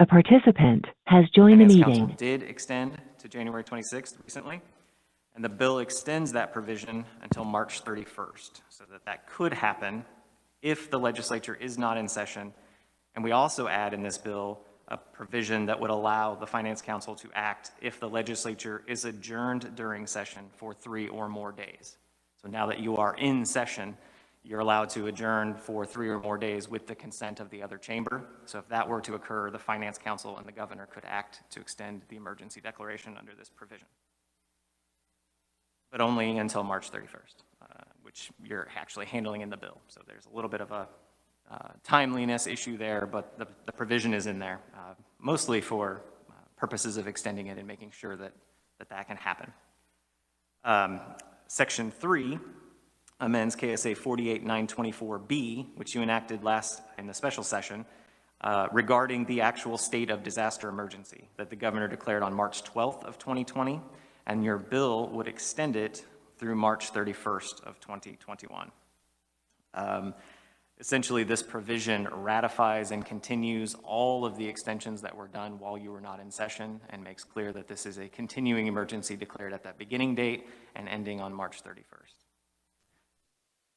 A participant has joined the Finance Council meeting. did extend to January 26th recently, and the bill extends that provision until March 31st, so that could happen if the legislature is not in session. And we also add in this bill a provision that would allow the Finance Council to act if the legislature is adjourned during session for 3 or more days. So now that you are in session, you're allowed to adjourn for 3 or more days with the consent of the other chamber. So if that were to occur, the Finance Council and the governor could act to extend the emergency declaration under this provision, but only until March 31st, which you're actually handling in the bill. So there's a little bit of a timeliness issue there, but the provision is in there, mostly for purposes of extending it and making sure that that can happen. Section 3 amends KSA 48924B, which you enacted last in the special session, regarding the actual state of disaster emergency that the governor declared on March 12th of 2020, and your bill would extend it through March 31st of 2021. Essentially, this provision ratifies and continues all of the extensions that were done while you were not in session and makes clear that this is a continuing emergency declared at that beginning date and ending on March 31st.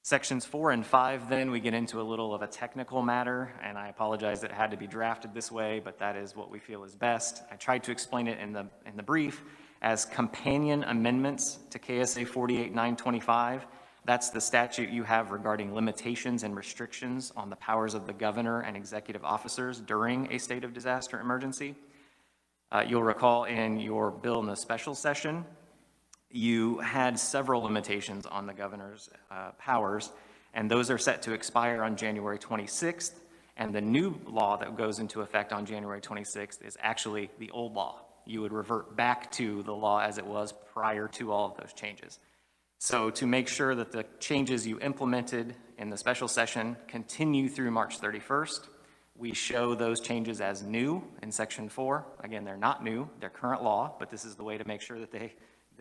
Sections 4 and 5, then we get into a little of a technical matter, and I apologize that it had to be drafted this way, but that is what we feel is best. I tried to explain it in the brief as companion amendments to KSA 48925. That's the statute you have regarding limitations and restrictions on the powers of the governor and executive officers during a state of disaster emergency. You'll recall in your bill in the special session, you had several limitations on the governor's powers, and those are set to expire on January 26th, and the new law that goes into effect on January 26th is actually the old law. You would revert back to the law as it was prior to all of those changes. So to make sure that the changes you implemented in the special session continue through March 31st, we show those changes as new in Section 4. Again, they're not new, they're current law, but this is the way to make sure that they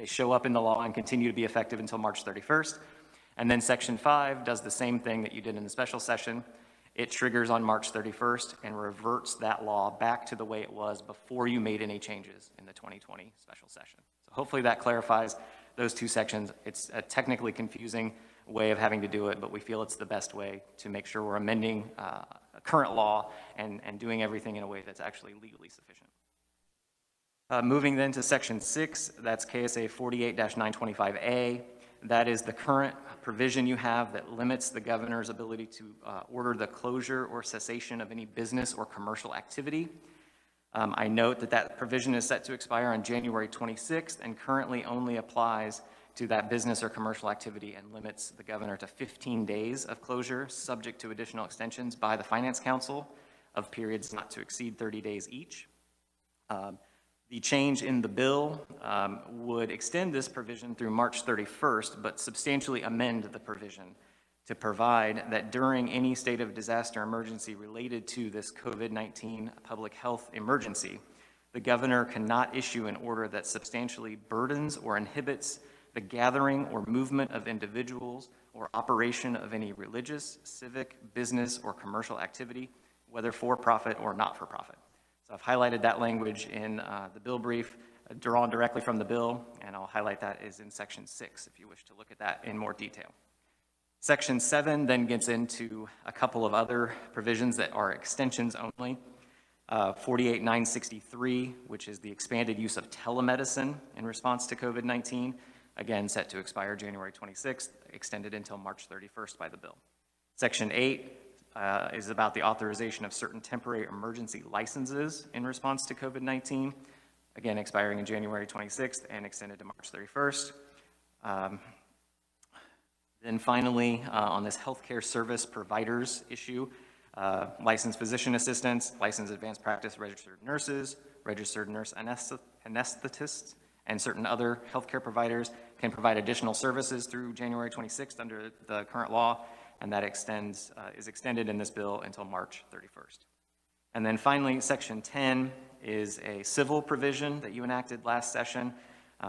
show up in the law and continue to be effective until March 31st. And then Section 5 does the same thing that you did in the special session. It triggers on March 31st and reverts that law back to the way it was before you made any changes in the 2020 special session. So hopefully that clarifies those two sections. It's a technically confusing way of having to do it, but we feel it's the best way to make sure we're amending a current law and doing everything in a way that's actually legally sufficient. Moving then to Section 6, that's KSA 48-925A. That is the current provision you have that limits the governor's ability to order the closure or cessation of any business or commercial activity. I note that that provision is set to expire on January 26th and currently only applies to that business or commercial activity and limits the governor to 15 days of closure, subject to additional extensions by the Finance Council of periods not to exceed 30 days each. The change in the bill would extend this provision through March 31st, but substantially amend the provision to provide that during any state of disaster emergency related to this COVID-19 public health emergency, the governor cannot issue an order that substantially burdens or inhibits the gathering or movement of individuals or operation of any religious, civic, business, or commercial activity, whether for-profit or not-for-profit. So I've highlighted that language in the bill brief, drawn directly from the bill, and I'll highlight that is in Section 6 if you wish to look at that in more detail. Section 7 then gets into a couple of other provisions that are extensions only. 48-963, which is the expanded use of telemedicine in response to COVID-19, again set to expire January 26th, extended until March 31st by the bill. Section 8 is about the authorization of certain temporary emergency licenses in response to COVID-19, again expiring in January 26th and extended to March 31st. Then finally, on this healthcare service providers issue, licensed physician assistants, licensed advanced practice registered nurses, registered nurse anesthetists, and certain other healthcare providers can provide additional services through January 26th under the current law, and that is extended in this bill until March 31st. And then finally, Section 10 is a civil provision that you enacted last session,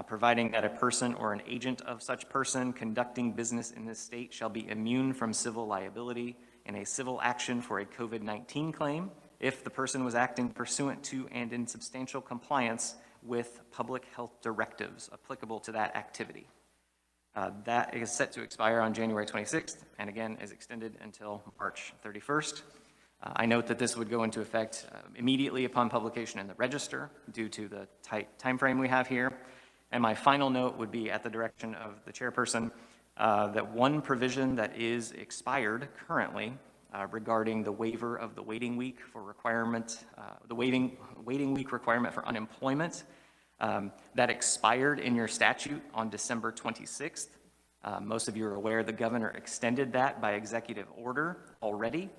providing that a person or an agent of such person conducting business in this state shall be immune from civil liability in a civil action for a COVID-19 claim if the person was acting pursuant to and in substantial compliance with public health directives applicable to that activity. That is set to expire on January 26th, and again is extended until March 31st. I note that this would go into effect immediately upon publication in the Register due to the tight time frame we have here. And my final note would be, at the direction of the chairperson, that one provision that is expired currently regarding the waiver of the waiting week for requirement, the waiting week requirement for unemployment, that expired in your statute on December 26th. Most of you are aware the governor extended that by executive order already.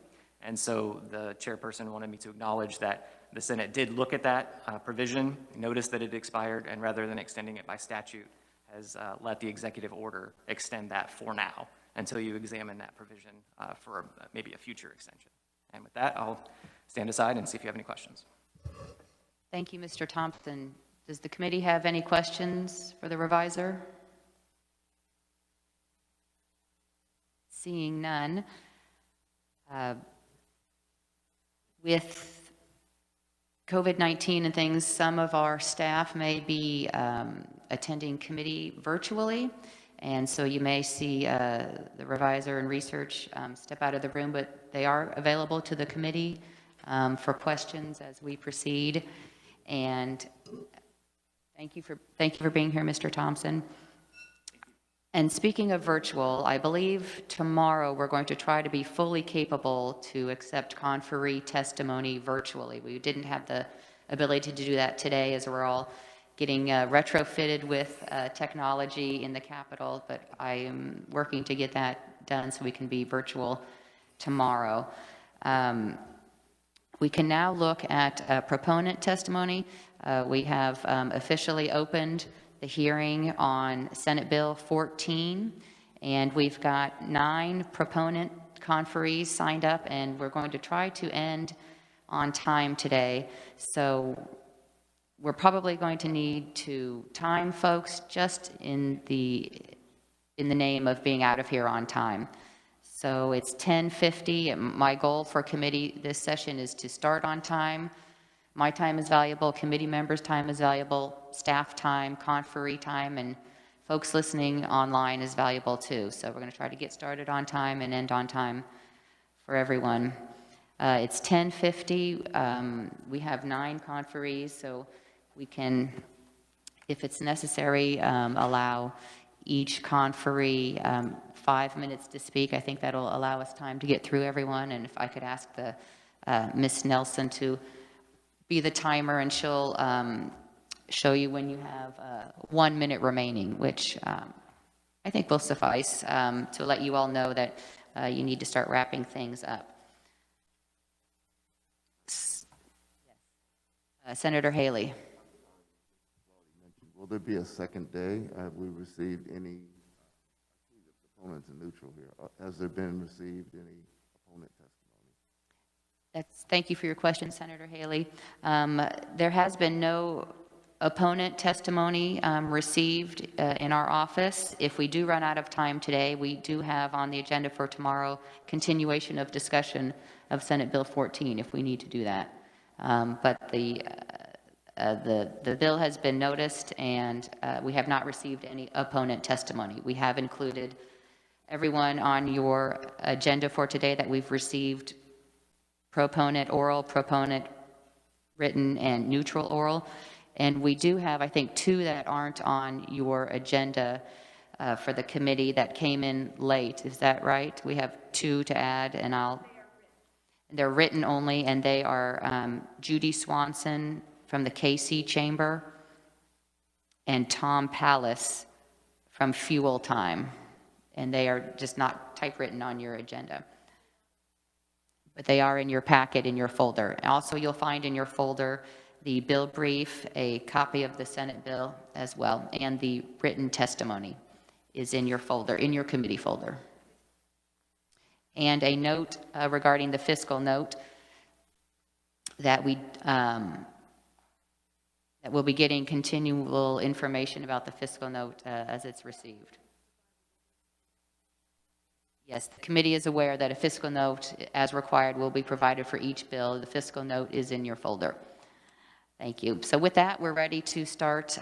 And so the chairperson wanted me to acknowledge that the Senate did look at that provision, noticed that it expired, and rather than extending it by statute, has let the executive order extend that for now until you examine that provision for maybe a future extension. And with that, I'll stand aside and see if you have any questions. Thank you, Mr. Thompson. Does the committee have any questions for the revisor? Seeing none. With COVID-19 and things, some of our staff may be attending committee virtually, and so you may see the revisor and research step out of the room, but they are available to the committee for questions as we proceed. And thank you for being here, Mr. Thompson. And speaking of virtual, I believe tomorrow we're going to try to be fully capable to accept conferee testimony virtually. We didn't have the ability to do that today as we're all getting retrofitted with technology in the Capitol, but I am working to get that done so we can be virtual tomorrow. We can now look at proponent testimony. We have officially opened the hearing on Senate Bill 14, and we've got 9 proponent conferees signed up, and we're going to try to end on time today. So we're probably going to need to time folks just in the name of being out of here on time. So it's 10:50. My goal for committee this session is to start on time. My time is valuable, committee members' time is valuable, staff time, conferee time, and folks listening online is valuable too. So we're going to try to get started on time and end on time for everyone. It's 10:50. We have 9 conferees, so we can, if it's necessary, allow each conferee 5 minutes to speak. I think that'll allow us time to get through everyone. And if I could ask the Ms. Nelson to be the timer, and she'll show you when you have 1 minute remaining, which I think will suffice to let you all know that you need to start wrapping things up. Senator Haley. Will there be a second day? Have we received any, I see the proponents are neutral here. Has there been received any opponent testimony? Thank you for your question, Senator Haley. There has been no opponent testimony received in our office. If we do run out of time today, we do have on the agenda for tomorrow continuation of discussion of Senate Bill 14 if we need to do that. But the bill has been noticed, and we have not received any opponent testimony. We have included everyone on your agenda for today that we've received proponent oral, proponent written, and neutral oral. And we do have, I think, 2 that aren't on your agenda for the committee that came in late. Is that right? We have 2 to add, and they're written only, and they are Judy Swanson from the KC Chamber and Tom Pallas from Fuel Time. And they are just not typewritten on your agenda, but they are in your packet in your folder. Also, you'll find in your folder the bill brief, a copy of the Senate bill as well, and the written testimony is in your folder, in your committee folder. And a note regarding the fiscal note that that we'll be getting continual information about the fiscal note as it's received. Yes, the committee is aware that a fiscal note, as required, will be provided for each bill. The fiscal note is in your folder. Thank you. So with that, we're ready to start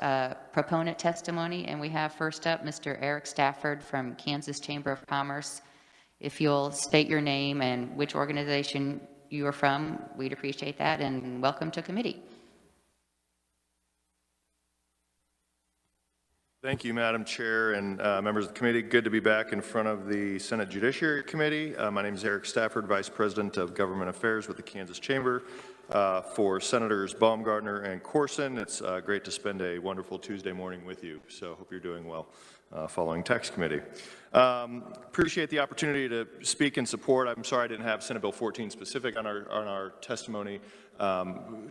proponent testimony, and we have first up Mr. Eric Stafford from Kansas Chamber of Commerce. If you'll state your name and which organization you are from, we'd appreciate that, and welcome to committee. Thank you, Madam Chair and members of the committee. Good to be back in front of the Senate Judiciary Committee. My name is Eric Stafford, Vice President of Government Affairs with the Kansas Chamber. For Senators Baumgartner and Corson, it's great to spend a wonderful Tuesday morning with you. So hope you're doing well following Tax Committee. Appreciate the opportunity to speak in support. I'm sorry I didn't have Senate Bill 14 specific on our testimony.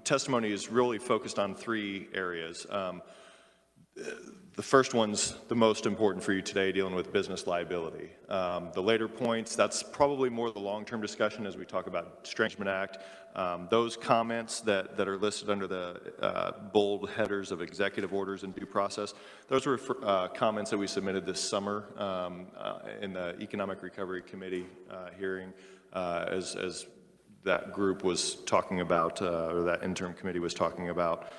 Testimony is really focused on three areas. The first one's the most important for you today, dealing with business liability. The later points, that's probably more the long-term discussion as we talk about Estrangement Act. Those comments that are listed under the bold headers of executive orders and due process, those were comments that we submitted this summer in the Economic Recovery Committee hearing as that group was talking about, or that interim committee was talking about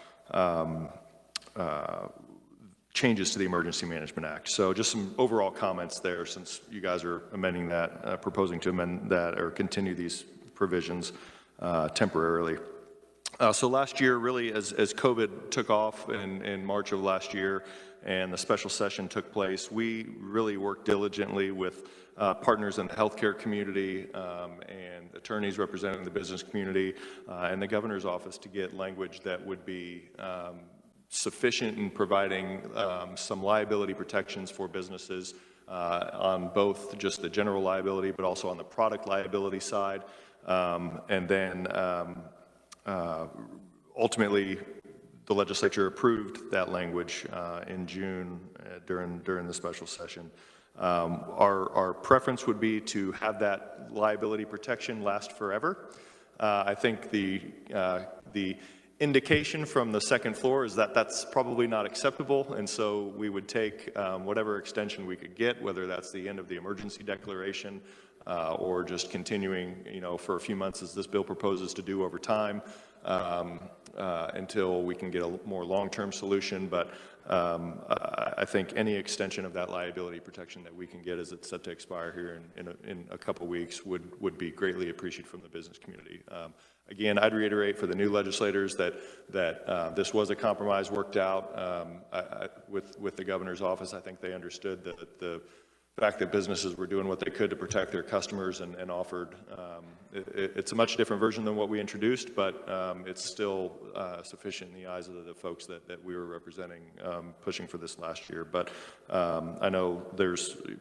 changes to the Emergency Management Act. So just some overall comments there, since you guys are amending that, proposing to amend that or continue these provisions temporarily. So last year, really, as COVID took off in March of last year and the special session took place, we really worked diligently with partners in the healthcare community and attorneys representing the business community and the governor's office to get language that would be sufficient in providing some liability protections for businesses on both just the general liability, but also on the product liability side. And then ultimately, the legislature approved that language in June during the special session. Our preference would be to have that liability protection last forever. I think the indication from the second floor is that that's probably not acceptable, and so we would take whatever extension we could get, whether that's the end of the emergency declaration or just continuing, for a few months as this bill proposes to do over time until we can get a more long-term solution. But I think any extension of that liability protection that we can get as it's set to expire here in a couple weeks would be greatly appreciated from the business community. Again, I'd reiterate for the new legislators that this was a compromise worked out with the governor's office. I think they understood that the fact that businesses were doing what they could to protect their customers and offered. It's a much different version than what we introduced, but it's still sufficient in the eyes of the folks that we were representing pushing for this last year. But I know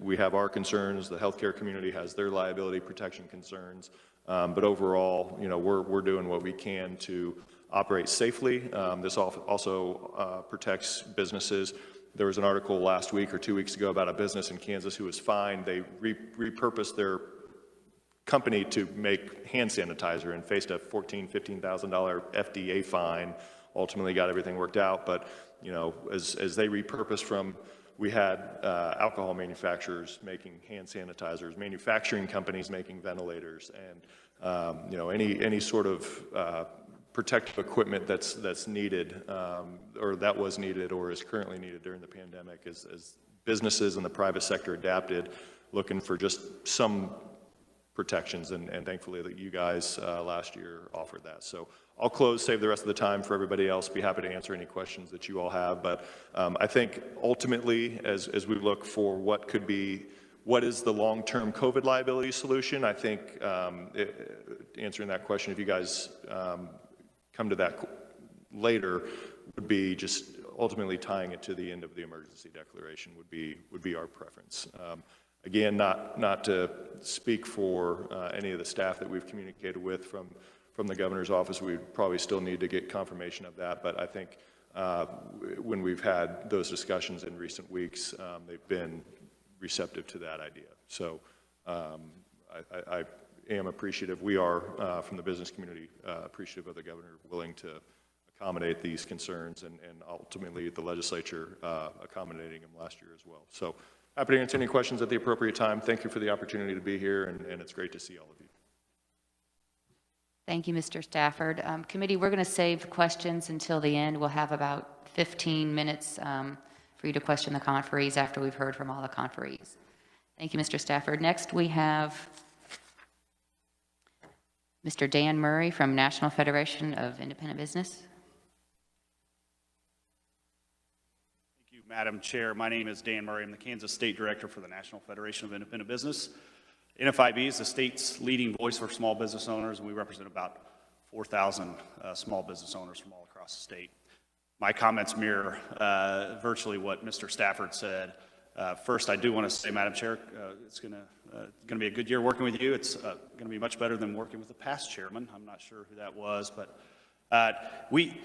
we have our concerns. The healthcare community has their liability protection concerns. But overall, we're doing what we can to operate safely. This also protects businesses. There was an article last week or 2 weeks ago about a business in Kansas who was fined. They repurposed their company to make hand sanitizer and faced a $14,000, $15,000 FDA fine. Ultimately got everything worked out. But, as they repurposed we had alcohol manufacturers making hand sanitizers, manufacturing companies making ventilators, and any sort of protective equipment that's needed, or that was needed, or is currently needed during the pandemic, as businesses in the private sector adapted, looking for just some protections, and thankfully that you guys last year offered that. So I'll close, save the rest of the time for everybody else. Be happy to answer any questions that you all have. But I think ultimately, as we look for what is the long-term COVID liability solution, I think answering that question, if you guys come to that later, would be just ultimately tying it to the end of the emergency declaration would be our preference. Again, not to speak for any of the staff that we've communicated with from the governor's office. We probably still need to get confirmation of that, but I think when we've had those discussions in recent weeks, they've been receptive to that idea. So I am appreciative. We are, from the business community, appreciative of the governor willing to accommodate these concerns, and ultimately the legislature accommodating them last year as well. So Happy to answer any questions at the appropriate time. Thank you for the opportunity to be here, and it's great to see all of you. Thank you, Mr. Stafford. Committee, we're going to save questions until the end. We'll have about 15 minutes for you to question the conferees after we've heard from all the conferees. Thank you, Mr. Stafford. Next, we have Mr. Dan Murray from National Federation of Independent Business. Thank you, Madam Chair. My name is Dan Murray. I'm the Kansas State Director for the National Federation of Independent Business. NFIB is the state's leading voice for small business owners, and we represent about 4,000 small business owners from all across the state. My comments mirror virtually what Mr. Stafford said. First, I do want to say, Madam Chair, it's going to be a good year working with you. It's going to be much better than working with the past chairman. I'm not sure who that was, but we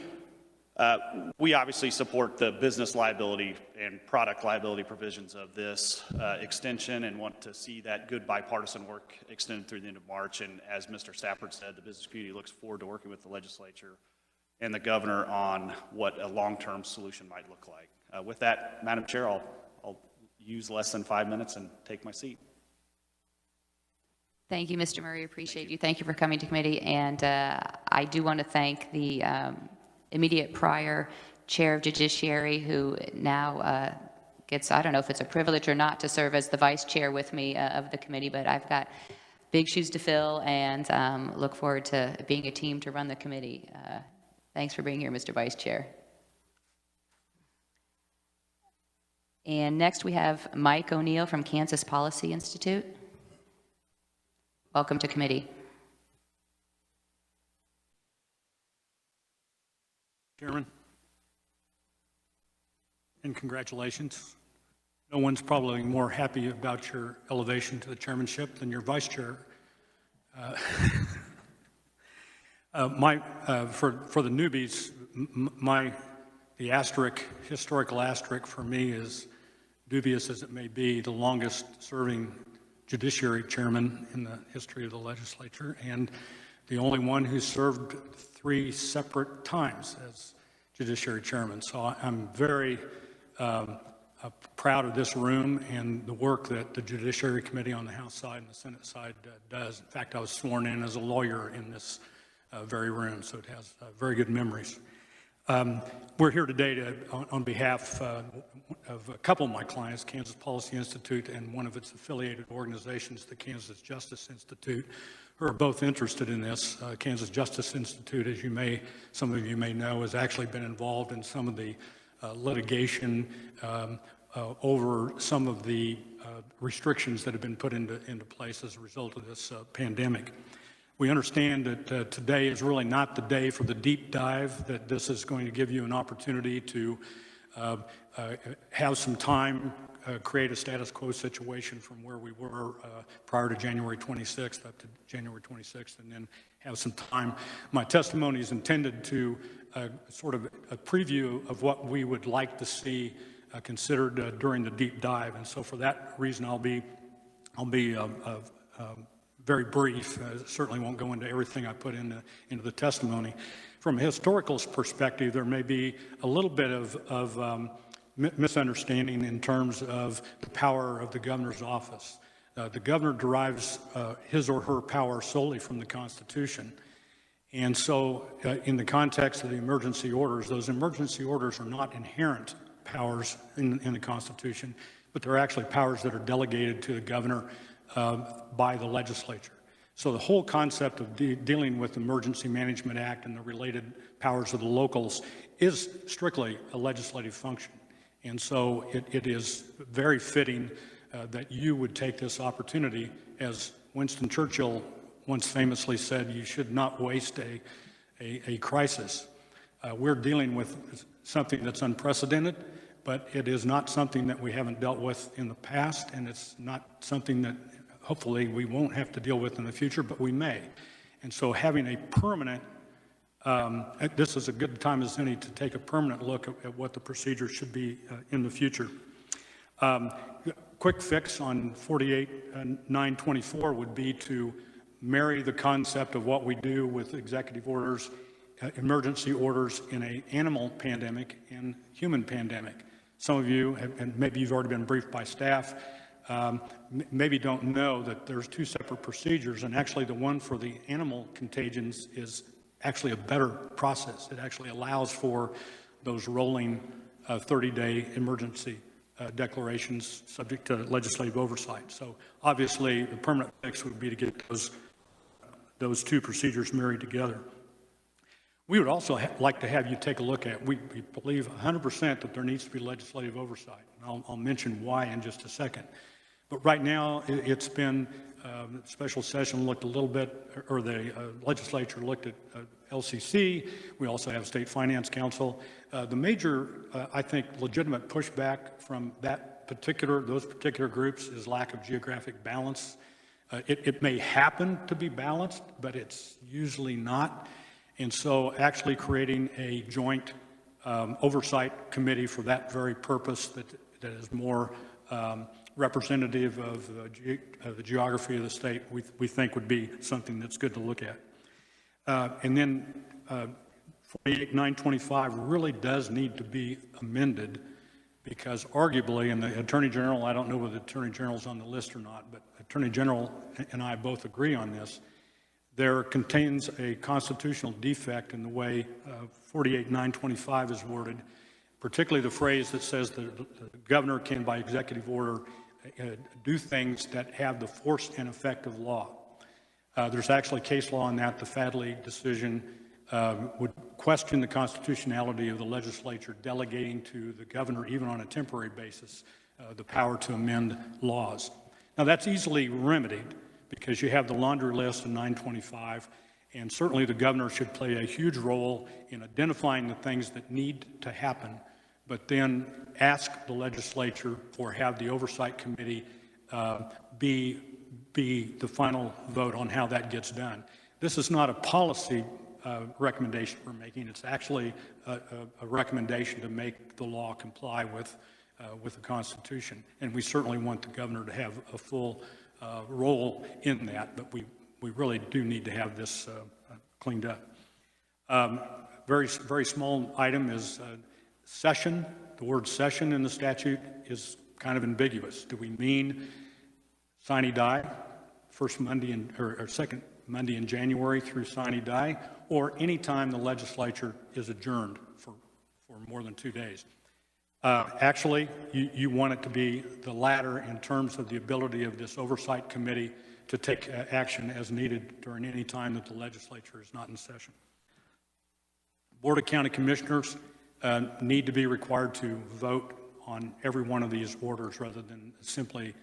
obviously support the business liability and product liability provisions of this extension and want to see that good bipartisan work extended through the end of March. And as Mr. Stafford said, the business community looks forward to working with the legislature and the governor on what a long-term solution might look like. With that, Madam Chair, I'll use less than 5 minutes and take my seat. Thank you, Mr. Murray. Appreciate you. Thank you for coming to committee. And I do want to thank the immediate prior chair of Judiciary, who now gets, I don't know if it's a privilege or not, to serve as the vice chair with me of the committee, but I've got big shoes to fill and look forward to being a team to run the committee. Thanks for being here, Mr. Vice Chair. And next we have Mike O'Neill from Kansas Policy Institute. Welcome to committee. Chairman, and congratulations. No one's probably more happy about your elevation to the chairmanship than your vice chair. For the newbies, the asterisk, historical asterisk for me is, dubious as it may be, the longest serving Judiciary Chairman in the history of the legislature, and the only one who served 3 separate times as Judiciary Chairman. So I'm very proud of this room and the work that the Judiciary Committee on the House side and the Senate side does. In fact, I was sworn in as a lawyer in this very room, so it has very good memories. We're here today on behalf of a couple of my clients, Kansas Policy Institute and one of its affiliated organizations, the Kansas Justice Institute, who are both interested in this. Kansas Justice Institute, as some of you may know, has actually been involved in some of the litigation over some of the restrictions that have been put into place as a result of this pandemic. We understand that today is really not the day for the deep dive, that this is going to give you an opportunity to have some time, create a status quo situation from where we were prior to January 26th up to January 26th, and then have some time. My testimony is intended to sort of a preview of what we would like to see considered during the deep dive. And so for that reason, I'll be very brief. Certainly won't go into everything I put into the testimony. From a historical perspective, there may be a little bit of misunderstanding in terms of the power of the governor's office. The governor derives his or her power solely from the Constitution. And so in the context of the emergency orders, those emergency orders are not inherent powers in the Constitution, but they're actually powers that are delegated to the governor by the legislature. So the whole concept of dealing with the Emergency Management Act and the related powers of the locals is strictly a legislative function. And so it is very fitting that you would take this opportunity. As Winston Churchill once famously said, you should not waste a crisis. We're dealing with something that's unprecedented, but it is not something that we haven't dealt with in the past, and it's not something that hopefully we won't have to deal with in the future, but we may. And so having a permanent, this is a good time as any to take a permanent look at what the procedure should be in the future. Quick fix on 48.924 would be to marry the concept of what we do with executive orders, emergency orders in an animal pandemic and human pandemic. Some of you, and maybe you've already been briefed by staff, maybe don't know that there's two separate procedures, and actually the one for the animal contagions is actually a better process. It actually allows for those rolling 30-day emergency declarations subject to legislative oversight. So obviously the permanent fix would be to get those two procedures married together. We would also like to have you take a look at, we believe 100% that there needs to be legislative oversight. And I'll mention why in just a second. But right now, it's been, special session looked a little bit, or the legislature looked at LCC. We also have State Finance Council. The major, I think, legitimate pushback from those particular groups is lack of geographic balance. It may happen to be balanced, but it's usually not. And so actually creating a joint oversight committee for that very purpose that is more representative of the geography of the state, we think would be something that's good to look at. And then 48925 really does need to be amended because arguably, and the Attorney General, I don't know whether the Attorney General's on the list or not, but Attorney General and I both agree on this. There contains a constitutional defect in the way 48925 is worded, particularly the phrase that says that the governor can, by executive order, do things that have the force and effect of law. There's actually case law on that. The Fadley decision would question the constitutionality of the legislature delegating to the governor, even on a temporary basis, the power to amend laws. Now, that's easily remedied because you have the laundry list in 925, and certainly the governor should play a huge role in identifying the things that need to happen, but then ask the legislature or have the oversight committee be the final vote on how that gets done. This is not a policy recommendation we're making. It's actually a recommendation to make the law comply with the Constitution. And we certainly want the governor to have a full role in that, but we really do need to have this cleaned up. Very small item is session. The word session in the statute is kind of ambiguous. Do we mean sine die, first Monday or second Monday in January through sine die, or any time the legislature is adjourned for more than 2 days? Actually, you want it to be the latter in terms of the ability of this oversight committee to take action as needed during any time that the legislature is not in session. Board of County Commissioners need to be required to vote on every one of these orders rather than simply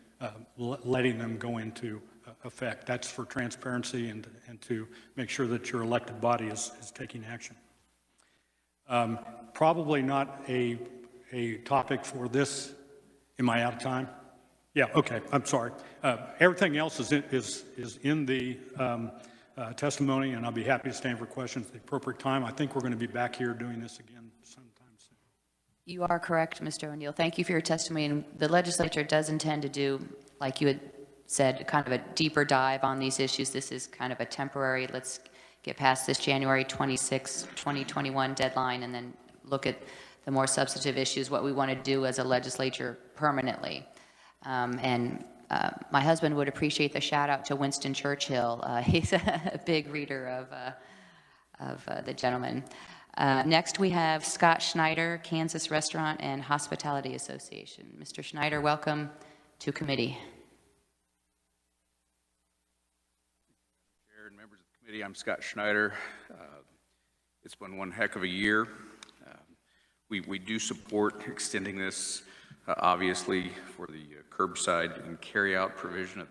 letting them go into effect. That's for transparency and to make sure that your elected body is taking action. Probably not a topic for this. Am I out of time? Yeah, okay, I'm sorry. Everything else is in the testimony, and I'll be happy to stand for questions at the appropriate time. I think we're going to be back here doing this again sometime soon. You are correct, Mr. O'Neill. Thank you for your testimony. And the legislature does intend to do, like you had said, kind of a deeper dive on these issues. This is kind of a temporary, let's get past this January 26, 2021 deadline and then look at the more substantive issues, what we want to do as a legislature permanently. My husband would appreciate the shout out to Winston Churchill. He's a big reader of the gentleman. Next we have Scott Schneider, Kansas Restaurant and Hospitality Association. Mr. Schneider, welcome to committee. Chair and members of the committee, I'm Scott Schneider. It's been one heck of a year. We do support extending this, obviously, for the curbside and carry-out provision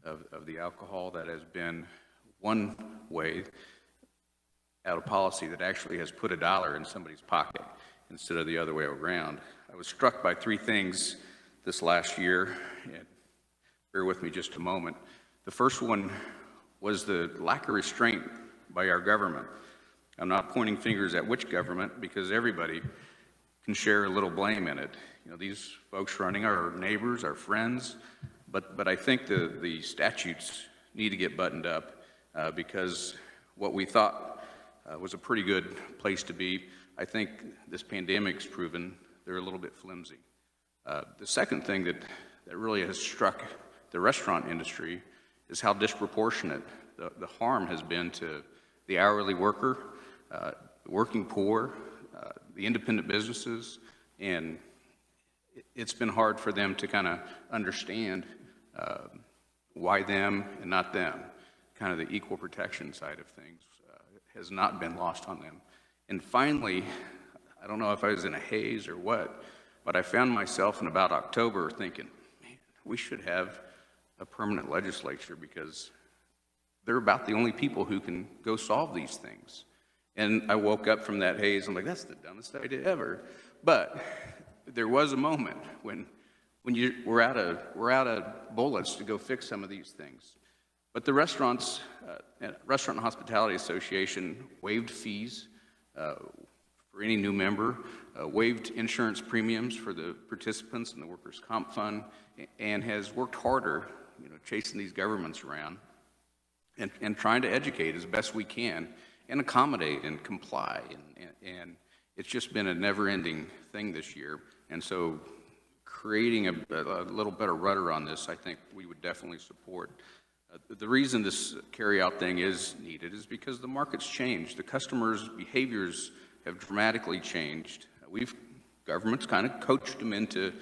of the alcohol. That has been one way out of policy that actually has put $1 in somebody's pocket instead of the other way around. I was struck by 3 things this last year, and bear with me just a moment. The first one was the lack of restraint by our government. I'm not pointing fingers at which government because everybody can share a little blame in it. You know, these folks running are our neighbors, our friends, but I think the statutes need to get buttoned up because what we thought was a pretty good place to be, I think this pandemic's proven they're a little bit flimsy. The second thing that really has struck the restaurant industry is how disproportionate the harm has been to the hourly worker, the working poor, the independent businesses, and it's been hard for them to kind of understand why them and not them. Kind of the equal protection side of things has not been lost on them. And finally, I don't know if I was in a haze or what, but I found myself in about October thinking, man, we should have a permanent legislature because they're about the only people who can go solve these things. And I woke up from that haze, I'm like, that's the dumbest idea ever. But there was a moment when we're out of bullets to go fix some of these things. But the Restaurant and Hospitality Association waived fees for any new member, waived insurance premiums for the participants in the workers' comp fund, and has worked harder, chasing these governments around and trying to educate as best we can and accommodate and comply. And it's just been a never-ending thing this year. And so creating a little better rudder on this, I think we would definitely support. The reason this carry-out thing is needed is because the market's changed. The customers' behaviors have dramatically changed. Government's kind of coached them into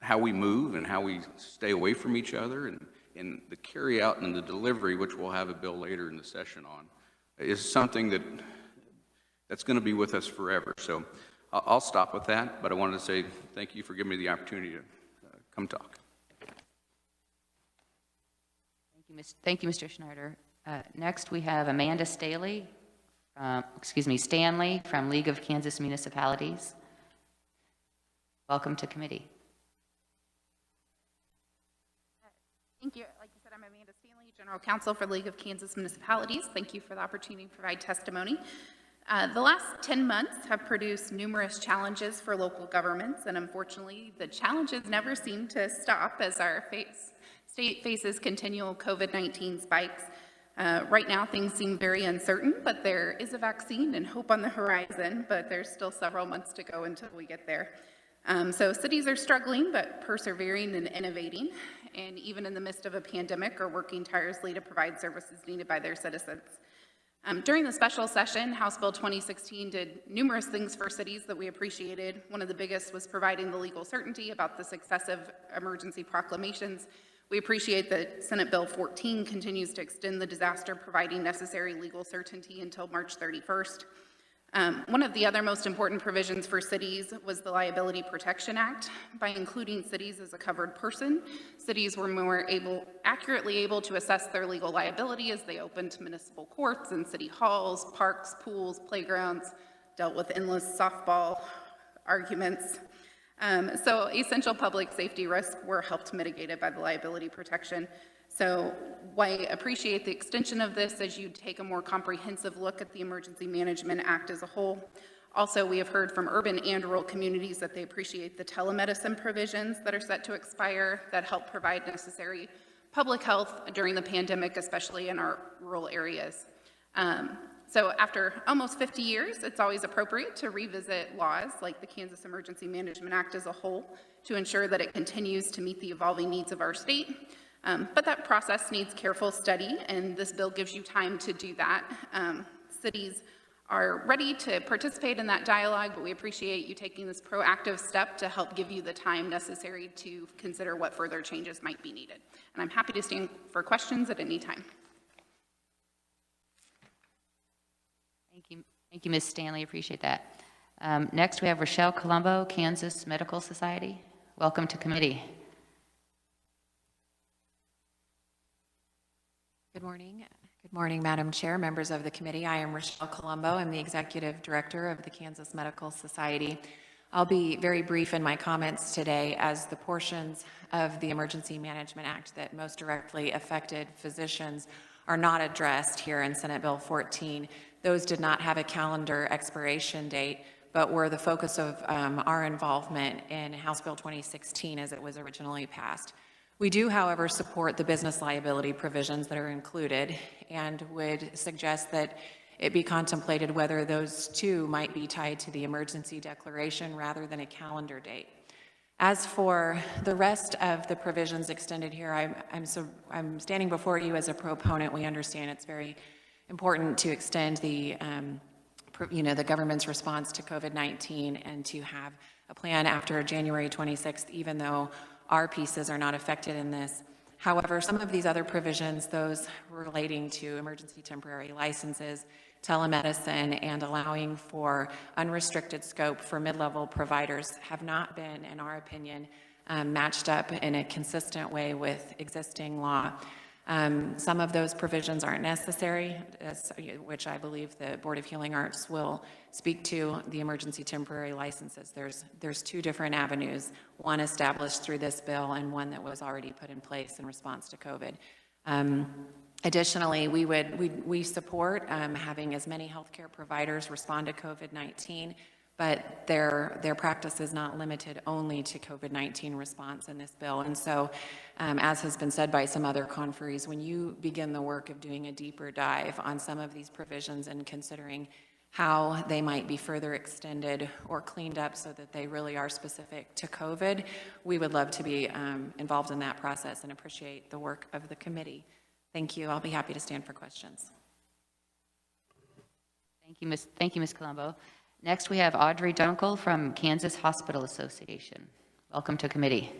how we move and how we stay away from each other. And the carry-out and the delivery, which we'll have a bill later in the session on, is something that's going to be with us forever. So I'll stop with that, but I wanted to say thank you for giving me the opportunity to come talk. Thank you, Mr. Schneider. Next, we have Amanda Stanley from League of Kansas Municipalities. Welcome to committee. Thank you. Like you said, I'm Amanda Stanley, General Counsel for League of Kansas Municipalities. Thank you for the opportunity to provide testimony. The last 10 months have produced numerous challenges for local governments, and unfortunately, the challenges never seem to stop as our state faces continual COVID-19 spikes. Right now, things seem very uncertain, but there is a vaccine and hope on the horizon, but there's still several months to go until we get there. So cities are struggling, but persevering and innovating, and even in the midst of a pandemic, are working tirelessly to provide services needed by their citizens. During the special session, House Bill 2016 did numerous things for cities that we appreciated. One of the biggest was providing the legal certainty about the successive emergency proclamations. We appreciate that Senate Bill 14 continues to extend the disaster providing necessary legal certainty until March 31st. One of the other most important provisions for cities was the Liability Protection Act. By including cities as a covered person, cities were more accurately able to assess their legal liability as they opened municipal courts and city halls, parks, pools, playgrounds, dealt with endless softball arguments. So essential public safety risks were helped mitigated by the liability protection. So I appreciate the extension of this as you take a more comprehensive look at the Emergency Management Act as a whole. Also, we have heard from urban and rural communities that they appreciate the telemedicine provisions that are set to expire that help provide necessary public health during the pandemic, especially in our rural areas. So after almost 50 years, it's always appropriate to revisit laws like the Kansas Emergency Management Act as a whole to ensure that it continues to meet the evolving needs of our state. But that process needs careful study, and this bill gives you time to do that. Cities are ready to participate in that dialogue, but we appreciate you taking this proactive step to help give you the time necessary to consider what further changes might be needed. And I'm happy to stand for questions at any time. Thank you, Ms. Stanley. Appreciate that. Next, we have Rochelle Colombo, Kansas Medical Society. Welcome to committee. Good morning. Good morning, Madam Chair, members of the committee. I am Rochelle Colombo. I'm the Executive Director of the Kansas Medical Society. I'll be very brief in my comments today, as the portions of the Emergency Management Act that most directly affected physicians are not addressed here in Senate Bill 14. Those did not have a calendar expiration date, but were the focus of our involvement in House Bill 2016 as it was originally passed. We do, however, support the business liability provisions that are included and would suggest that it be contemplated whether those two might be tied to the emergency declaration rather than a calendar date. As for the rest of the provisions extended here, I'm standing before you as a proponent. We understand it's very important to extend the the government's response to COVID-19 and to have a plan after January 26th, even though our pieces are not affected in this. However, some of these other provisions, those relating to emergency temporary licenses, telemedicine, and allowing for unrestricted scope for mid-level providers, have not been, in our opinion, matched up in a consistent way with existing law. Some of those provisions aren't necessary, which I believe the Board of Healing Arts will speak to. The emergency temporary licenses, there's two different avenues, one established through this bill and one that was already put in place in response to COVID. Additionally, we support having as many healthcare providers respond to COVID-19, but their practice is not limited only to COVID-19 response in this bill. And so, as has been said by some other conferees, when you begin the work of doing a deeper dive on some of these provisions and considering how they might be further extended or cleaned up so that they really are specific to COVID, we would love to be involved in that process and appreciate the work of the committee. Thank you. I'll be happy to stand for questions. Thank you, Ms. Colombo. Next, we have Audrey Dunkle from Kansas Hospital Association. Welcome to committee.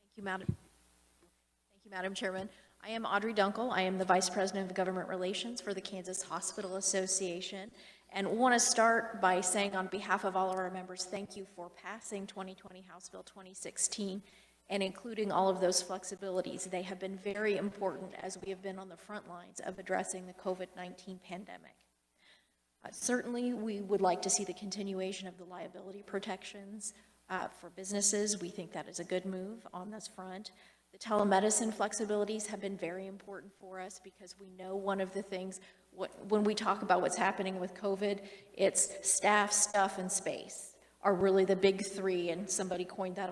Thank you, Madam Chairman. I am Audrey Dunkle. I am the Vice President of Government Relations for the Kansas Hospital Association, and want to start by saying on behalf of all of our members, thank you for passing 2020 House Bill 2016 and including all of those flexibilities. They have been very important as we have been on the front lines of addressing the COVID-19 pandemic. Certainly, we would like to see the continuation of the liability protections for businesses. We think that is a good move on this front. The telemedicine flexibilities have been very important for us because we know one of the things, when we talk about what's happening with COVID, it's staff, stuff, and space are really the big three, and somebody coined that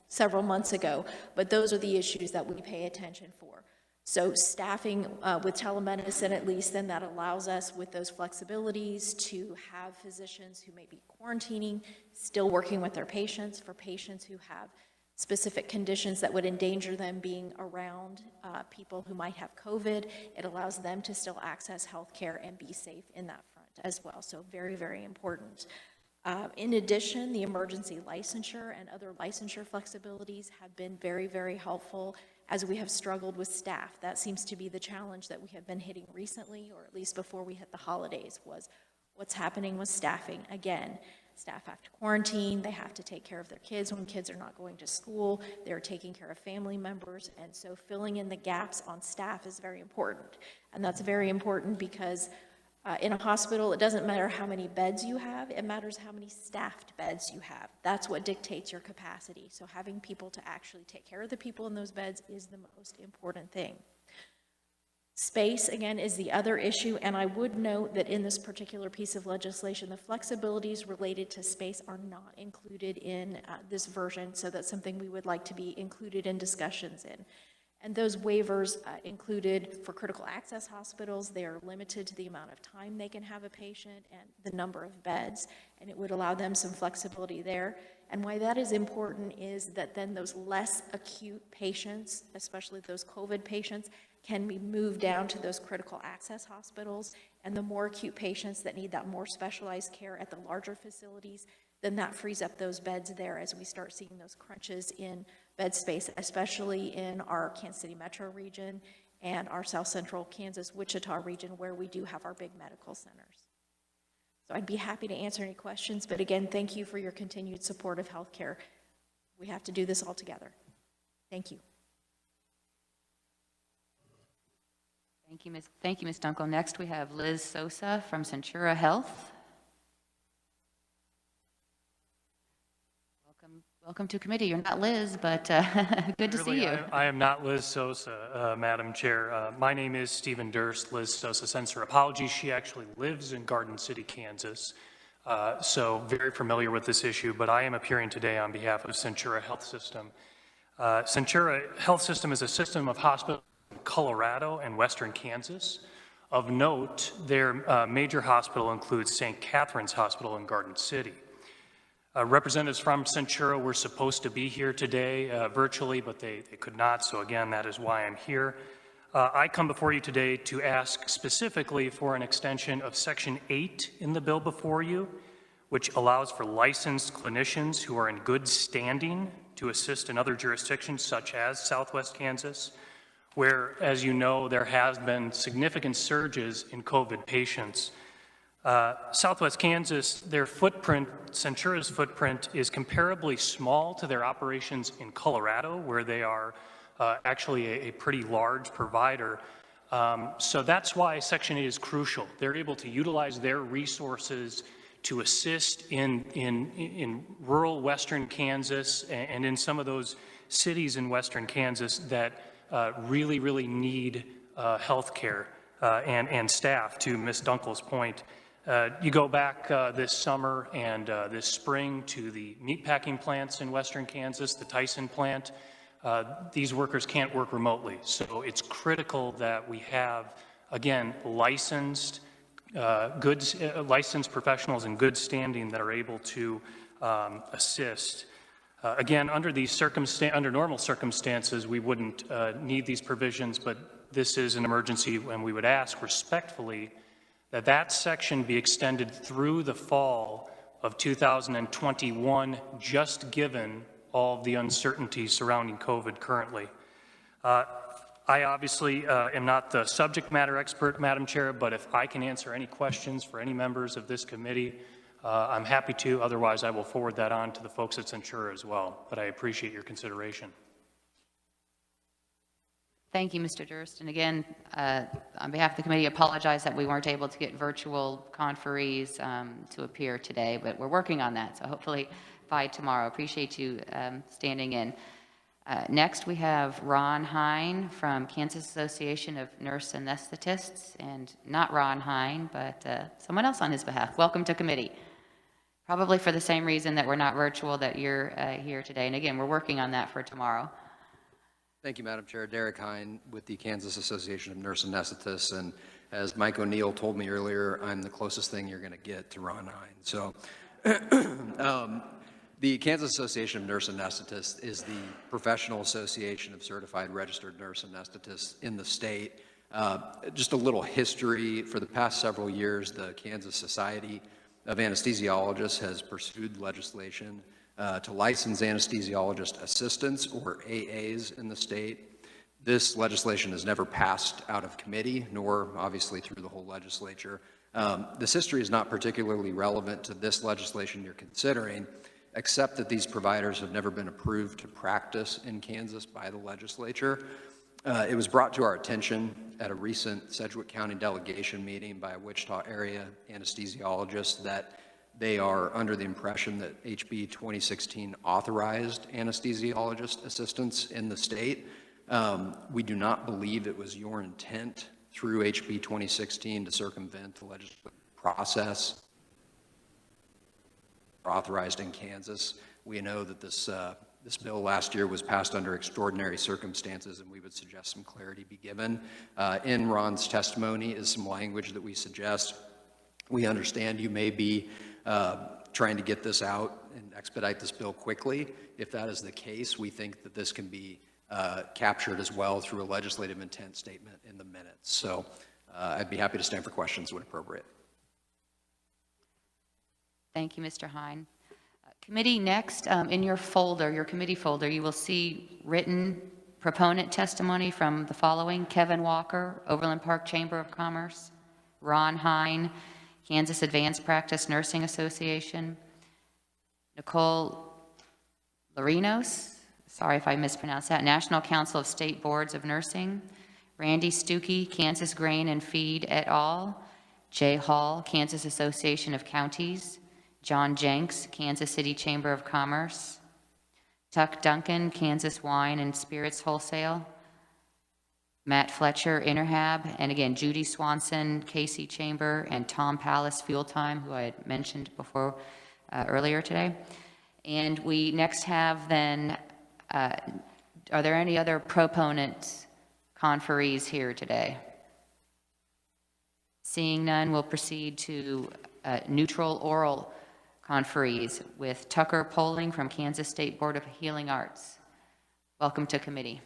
several months ago, but those are the issues that we pay attention for. So staffing with telemedicine, at least, then that allows us with those flexibilities to have physicians who may be quarantining, still working with their patients, for patients who have specific conditions that would endanger them being around people who might have COVID. It allows them to still access health care and be safe in that front as well. So very, very important. In addition, the emergency licensure and other licensure flexibilities have been very, very helpful as we have struggled with staff. That seems to be the challenge that we have been hitting recently, or at least before we hit the holidays, was what's happening with staffing. Again, staff have to quarantine, they have to take care of their kids when kids are not going to school, they're taking care of family members, and so filling in the gaps on staff is very important. And that's very important because in a hospital, it doesn't matter how many beds you have, it matters how many staffed beds you have. That's what dictates your capacity. So having people to actually take care of the people in those beds is the most important thing. Space, again, is the other issue, and I would note that in this particular piece of legislation, the flexibilities related to space are not included in this version, so that's something we would like to be included in discussions in. And those waivers included for critical access hospitals, they are limited to the amount of time they can have a patient and the number of beds, and it would allow them some flexibility there. And why that is important is that then those less acute patients, especially those COVID patients, can be moved down to those critical access hospitals, and the more acute patients that need that more specialized care at the larger facilities, then that frees up those beds there as we start seeing those crunches in bed space, especially in our Kansas City metro region and our South Central Kansas, Wichita region, where we do have our big medical centers. So I'd be happy to answer any questions, but again, thank you for your continued support of healthcare. We have to do this all together. Thank you. Thank you, Ms. Dunkle. Next, we have Liz Sosa from Centura Health. Welcome to committee. You're not Liz, but good to see you. I am not Liz Sosa, Madam Chair. My name is Stephen Durst. Liz Sosa sends her apologies. She actually lives in Garden City, Kansas, so very familiar with this issue, but I am appearing today on behalf of Centura Health System. Centura Health System is a system of hospitals in Colorado and western Kansas. Of note, their major hospital includes St. Catherine's Hospital in Garden City. Representatives from Centura were supposed to be here today virtually, but they could not, so again, that is why I'm here. I come before you today to ask specifically for an extension of Section 8 in the bill before you, which allows for licensed clinicians who are in good standing to assist in other jurisdictions such as Southwest Kansas, where, as you know, there has been significant surges in COVID patients. Southwest Kansas, their footprint, Centura's footprint, is comparably small to their operations in Colorado, where they are actually a pretty large provider. So that's why Section 8 is crucial. They're able to utilize their resources to assist in rural western Kansas and in some of those cities in western Kansas that really need health care and staff, to Ms. Dunkle's point. You go back this summer and this spring to the meatpacking plants in western Kansas, the Tyson plant. These workers can't work remotely, so it's critical that we have, again, licensed licensed professionals in good standing that are able to assist. Again, under normal circumstances, we wouldn't need these provisions, but this is an emergency, and we would ask respectfully that that section be extended through the fall of 2021, just given all of the uncertainty surrounding COVID currently. I obviously am not the subject matter expert, Madam Chair, but if I can answer any questions for any members of this committee, I'm happy to. Otherwise, I will forward that on to the folks at Centura as well. But I appreciate your consideration. Thank you, Mr. Durst. And again, on behalf of the committee, I apologize that we weren't able to get virtual conferees to appear today, but we're working on that. So hopefully by tomorrow. Appreciate you standing in. Next, we have Ron Hine from Kansas Association of Nurse Anesthetists, and not Ron Hine, but someone else on his behalf. Welcome to committee. Probably for the same reason that we're not virtual, that you're here today. And again, we're working on that for tomorrow. Thank you, Madam Chair. Derek Hine with the Kansas Association of Nurse Anesthetists. And as Mike O'Neill told me earlier, I'm the closest thing you're going to get to Ron Hine. So the Kansas Association of Nurse Anesthetists is the professional association of certified registered nurse anesthetists in the state. Just a little history. For the past several years, the Kansas Society of Anesthesiologists has pursued legislation to license anesthesiologist assistants, or AAs, in the state. This legislation has never passed out of committee, nor obviously through the whole legislature. This history is not particularly relevant to this legislation you're considering, except that these providers have never been approved to practice in Kansas by the legislature. It was brought to our attention at a recent Sedgwick County delegation meeting by a Wichita area anesthesiologist that they are under the impression that HB 2016 authorized anesthesiologist assistance in the state. We do not believe it was your intent through HB 2016 to circumvent the legislative process authorized in Kansas. We know that this bill last year was passed under extraordinary circumstances, and we would suggest some clarity be given. In Ron's testimony is some language that we suggest. We understand you may be trying to get this out and expedite this bill quickly. If that is the case, we think that this can be captured as well through a legislative intent statement in the minutes. So I'd be happy to stand for questions when appropriate. Thank you, Mr. Hine. Committee, next, in your folder, your committee folder, you will see written proponent testimony from the following: Kevin Walker, Overland Park Chamber of Commerce; Ron Hine, Kansas Advanced Practice Nursing Association; Nicole Larinos, sorry if I mispronounced that, National Council of State Boards of Nursing; Randy Stuckey, Kansas Grain and Feed et al.; Jay Hall, Kansas Association of Counties; John Jenks, Kansas City Chamber of Commerce; Tuck Duncan, Kansas Wine and Spirits Wholesale; Matt Fletcher, Interhab; and again, Judy Swanson, KC Chamber; and Tom Pallas, Fuel Time, who I had mentioned before earlier today. And we next have then Are there any other proponent conferees here today? Seeing none, we'll proceed to neutral oral conferees with Tucker Poling from Kansas State Board of Healing Arts. Welcome to committee.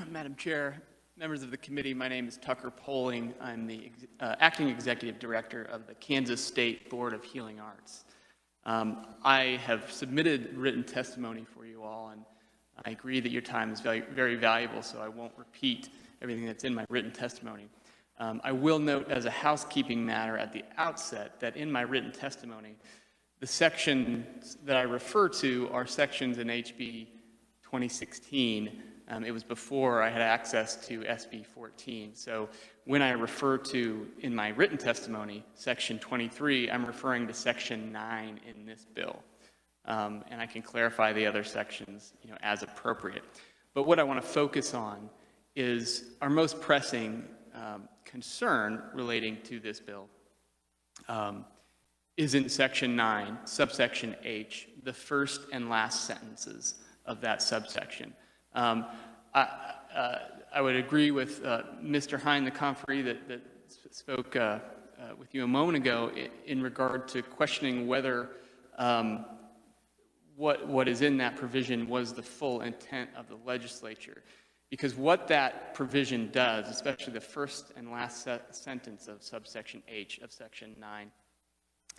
Madam Chair, members of the committee, my name is Tucker Poling. I'm the acting executive director of the Kansas State Board of Healing Arts. I have submitted written testimony for you all, and I agree that your time is very, very valuable, so I won't repeat everything that's in my written testimony. I will note as a housekeeping matter at the outset that in my written testimony, the sections that I refer to are sections in HB 2016. It was before I had access to SB 14. So when I refer to, in my written testimony, Section 23, I'm referring to Section 9 in this bill. And I can clarify the other sections, as appropriate. But what I want to focus on is our most pressing concern relating to this bill is in Section 9, subsection H, the first and last sentences of that subsection. I would agree with Mr. Hine, the conferee that spoke with you a moment ago in regard to questioning whether what is in that provision was the full intent of the legislature. Because what that provision does, especially the first and last sentence of subsection H of Section 9,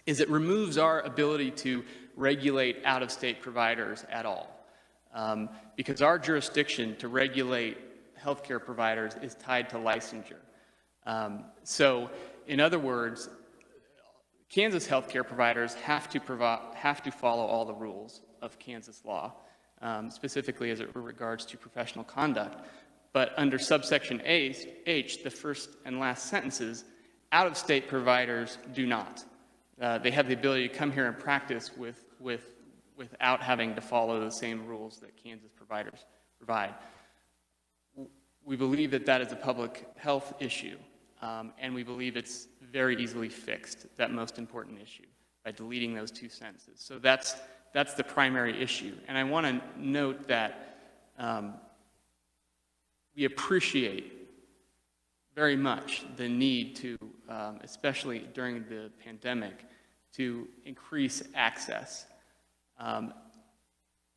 is it removes our ability to regulate out-of-state providers at all. Because our jurisdiction to regulate healthcare providers is tied to licensure. So, in other words, Kansas healthcare providers have to follow all the rules of Kansas law, specifically as it regards to professional conduct. But under subsection H, the first and last sentences, out-of-state providers do not. They have the ability to come here and practice without having to follow the same rules that Kansas providers provide. We believe that that is a public health issue, and we believe it's very easily fixed, that most important issue, by deleting those two sentences. So that's the primary issue. And I want to note that we appreciate very much the need to, especially during the pandemic, to increase access.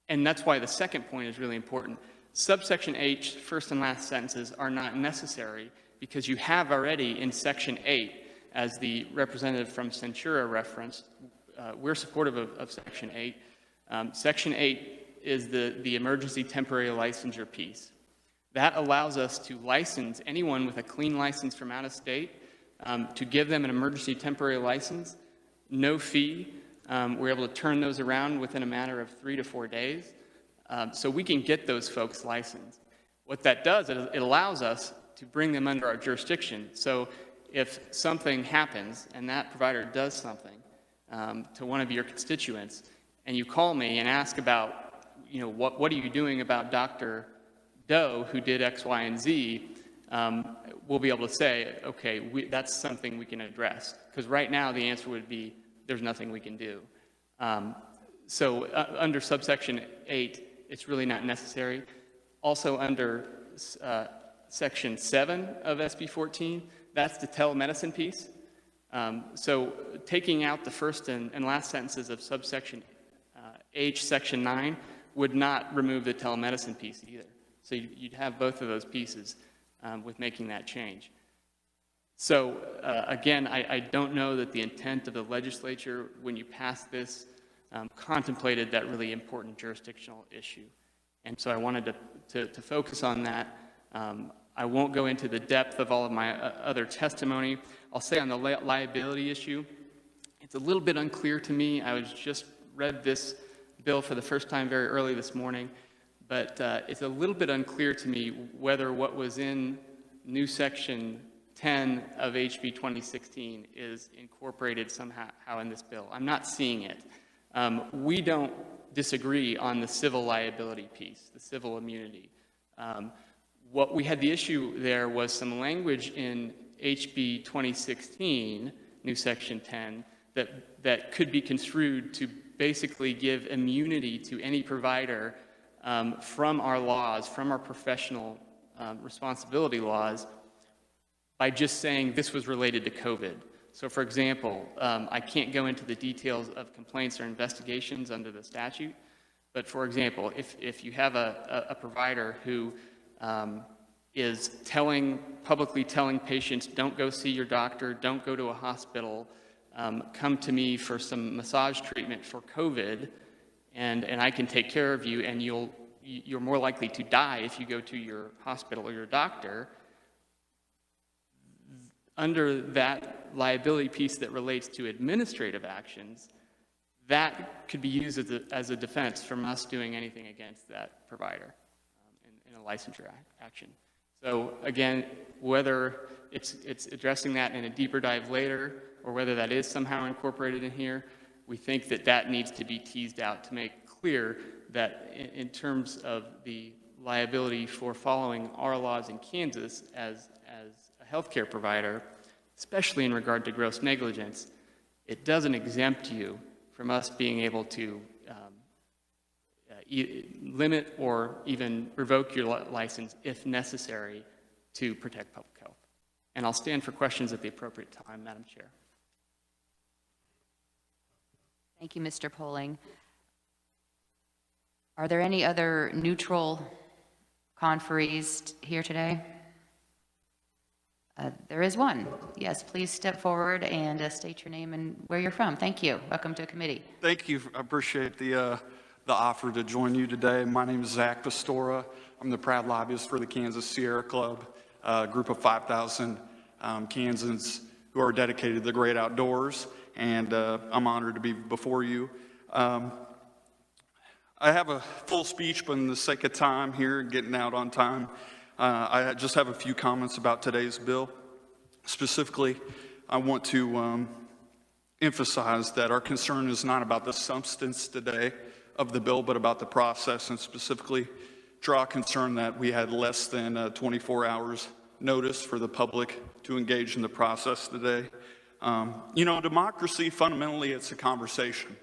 And that's why the second point is really important. Subsection H, first and last sentences, are not necessary because you have already in Section 8, as the representative from Centura referenced, we're supportive of Section 8. Section 8 is the emergency temporary licensure piece. That allows us to license anyone with a clean license from out of state, to give them an emergency temporary license, no fee. We're able to turn those around within a matter of 3 to 4 days. So we can get those folks licensed. What that does, it allows us to bring them under our jurisdiction. So if something happens and that provider does something to one of your constituents, and you call me and ask about, what are you doing about Dr. Doe who did X, Y, and Z, we'll be able to say, okay, that's something we can address. Because right now the answer would be, there's nothing we can do. So under subsection 8, it's really not necessary. Also under section 7 of SB 14, that's the telemedicine piece. So taking out the first and last sentences of subsection H, section 9, would not remove the telemedicine piece either. So you'd have both of those pieces with making that change. So again, I don't know that the intent of the legislature, when you passed this, contemplated that really important jurisdictional issue. And so I wanted to focus on that. I won't go into the depth of all of my other testimony. I'll say on the liability issue, it's a little bit unclear to me. I just read this bill for the first time very early this morning, but it's a little bit unclear to me whether what was in new section 10 of HB 2016 is incorporated somehow in this bill. I'm not seeing it. We don't disagree on the civil liability piece, the civil immunity. What we had the issue there was some language in HB 2016 new Section 10 that could be construed to basically give immunity to any provider from our laws, from our professional responsibility laws, by just saying this was related to COVID. So for example, I can't go into the details of complaints or investigations under the statute, but for example, if you have a provider who is publicly telling patients, don't go see your doctor, don't go to a hospital, come to me for some massage treatment for COVID, and I can take care of you, and you're more likely to die if you go to your hospital or your doctor. Under that liability piece that relates to administrative actions, that could be used as a defense from us doing anything against that provider in a licensure action. So again, whether it's addressing that in a deeper dive later, or whether that is somehow incorporated in here, we think that needs to be teased out to make clear that in terms of the liability for following our laws in Kansas as a healthcare provider, especially in regard to gross negligence, it doesn't exempt you from us being able to limit or even revoke your license if necessary to protect public health. And I'll stand for questions at the appropriate time, Madam Chair. Thank you, Mr. Poling. Are there any other neutral conferees here today? There is one. Yes, please step forward and state your name and where you're from. Thank you. Welcome to committee. Thank you. I appreciate the offer to join you today. My name is Zach Pastora. I'm the proud lobbyist for the Kansas Sierra Club, a group of 5,000 Kansans who are dedicated to the great outdoors, and I'm honored to be before you. I have a full speech, but in the sake of time here, getting out on time, I just have a few comments about today's bill. Specifically, I want to emphasize that our concern is not about the substance today of the bill, but about the process, and specifically draw concern that we had less than 24 hours notice for the public to engage in the process today. You know, democracy, fundamentally, it's a conversation.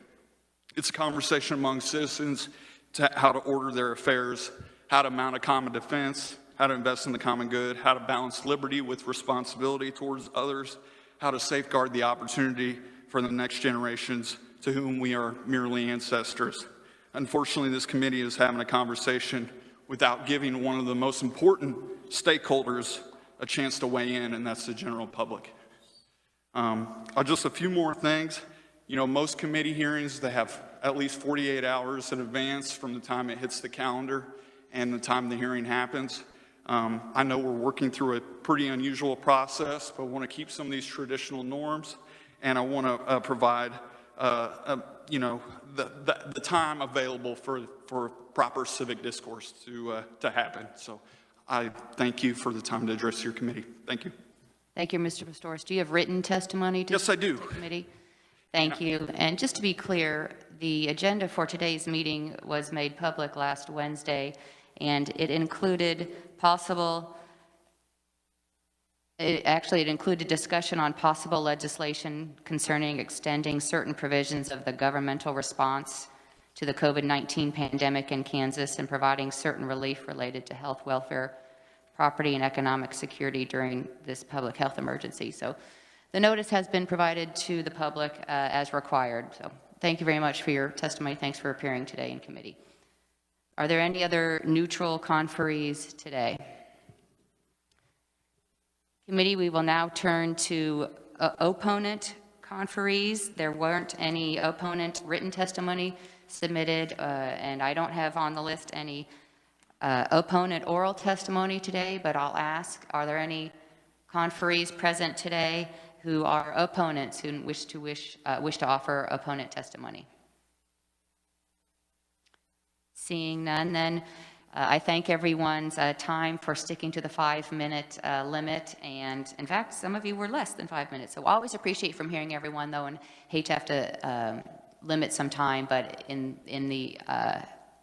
It's a conversation among citizens to how to order their affairs, how to mount a common defense, how to invest in the common good, how to balance liberty with responsibility towards others, how to safeguard the opportunity for the next generations to whom we are merely ancestors. Unfortunately, this committee is having a conversation without giving one of the most important stakeholders a chance to weigh in, and that's the general public. Just a few more things. You know, most committee hearings, they have at least 48 hours in advance from the time it hits the calendar and the time the hearing happens. I know we're working through a pretty unusual process, but I want to keep some of these traditional norms, and I want to provide, you know, the time available for proper civic discourse to happen. So I thank you for the time to address your committee. Thank you. Thank you, Mr. Pastoris. Do you have written testimony to Yes, I do. the committee? Thank you. And just to be clear, the agenda for today's meeting was made public last Wednesday, and it included it included discussion on possible legislation concerning extending certain provisions of the governmental response to the COVID-19 pandemic in Kansas and providing certain relief related to health, welfare, property, and economic security during this public health emergency. So the notice has been provided to the public as required. So thank you very much for your testimony. Thanks for appearing today in committee. Are there any other neutral conferees today? Committee, we will now turn to opponent conferees. There weren't any opponent written testimony submitted, and I don't have on the list any opponent oral testimony today, but I'll ask, are there any conferees present today who are opponents who wish to offer opponent testimony? Seeing none, then I thank everyone's time for sticking to the 5-minute limit, and in fact, some of you were less than 5 minutes. So I always appreciate from hearing everyone, though, and hate to have to limit some time, but in the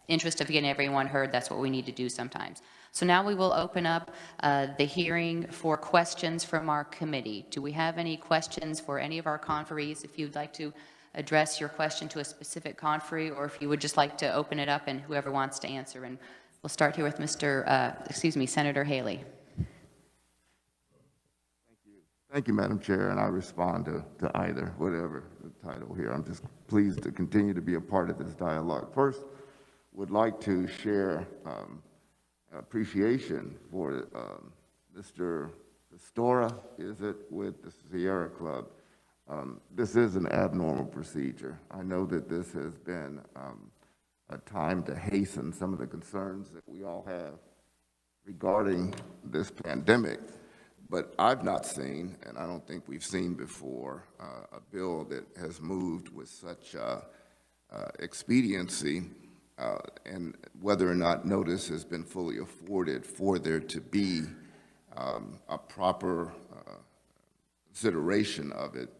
interest of getting everyone heard, that's what we need to do sometimes. So now we will open up the hearing for questions from our committee. Do we have any questions for any of our conferees? If you'd like to address your question to a specific conferee, or if you would just like to open it up and whoever wants to answer. And we'll start here with Senator Haley. Thank you, Madam Chair, and I respond to either, whatever the title here. I'm just pleased to continue to be a part of this dialogue. First, would like to share appreciation for Mr. Stora, is it, with the Sierra Club. This is an abnormal procedure. I know that this has been a time to hasten some of the concerns that we all have regarding this pandemic, but I've not seen, and I don't think we've seen before, a bill that has moved with such expediency, and whether or not notice has been fully afforded for there to be a proper consideration of it.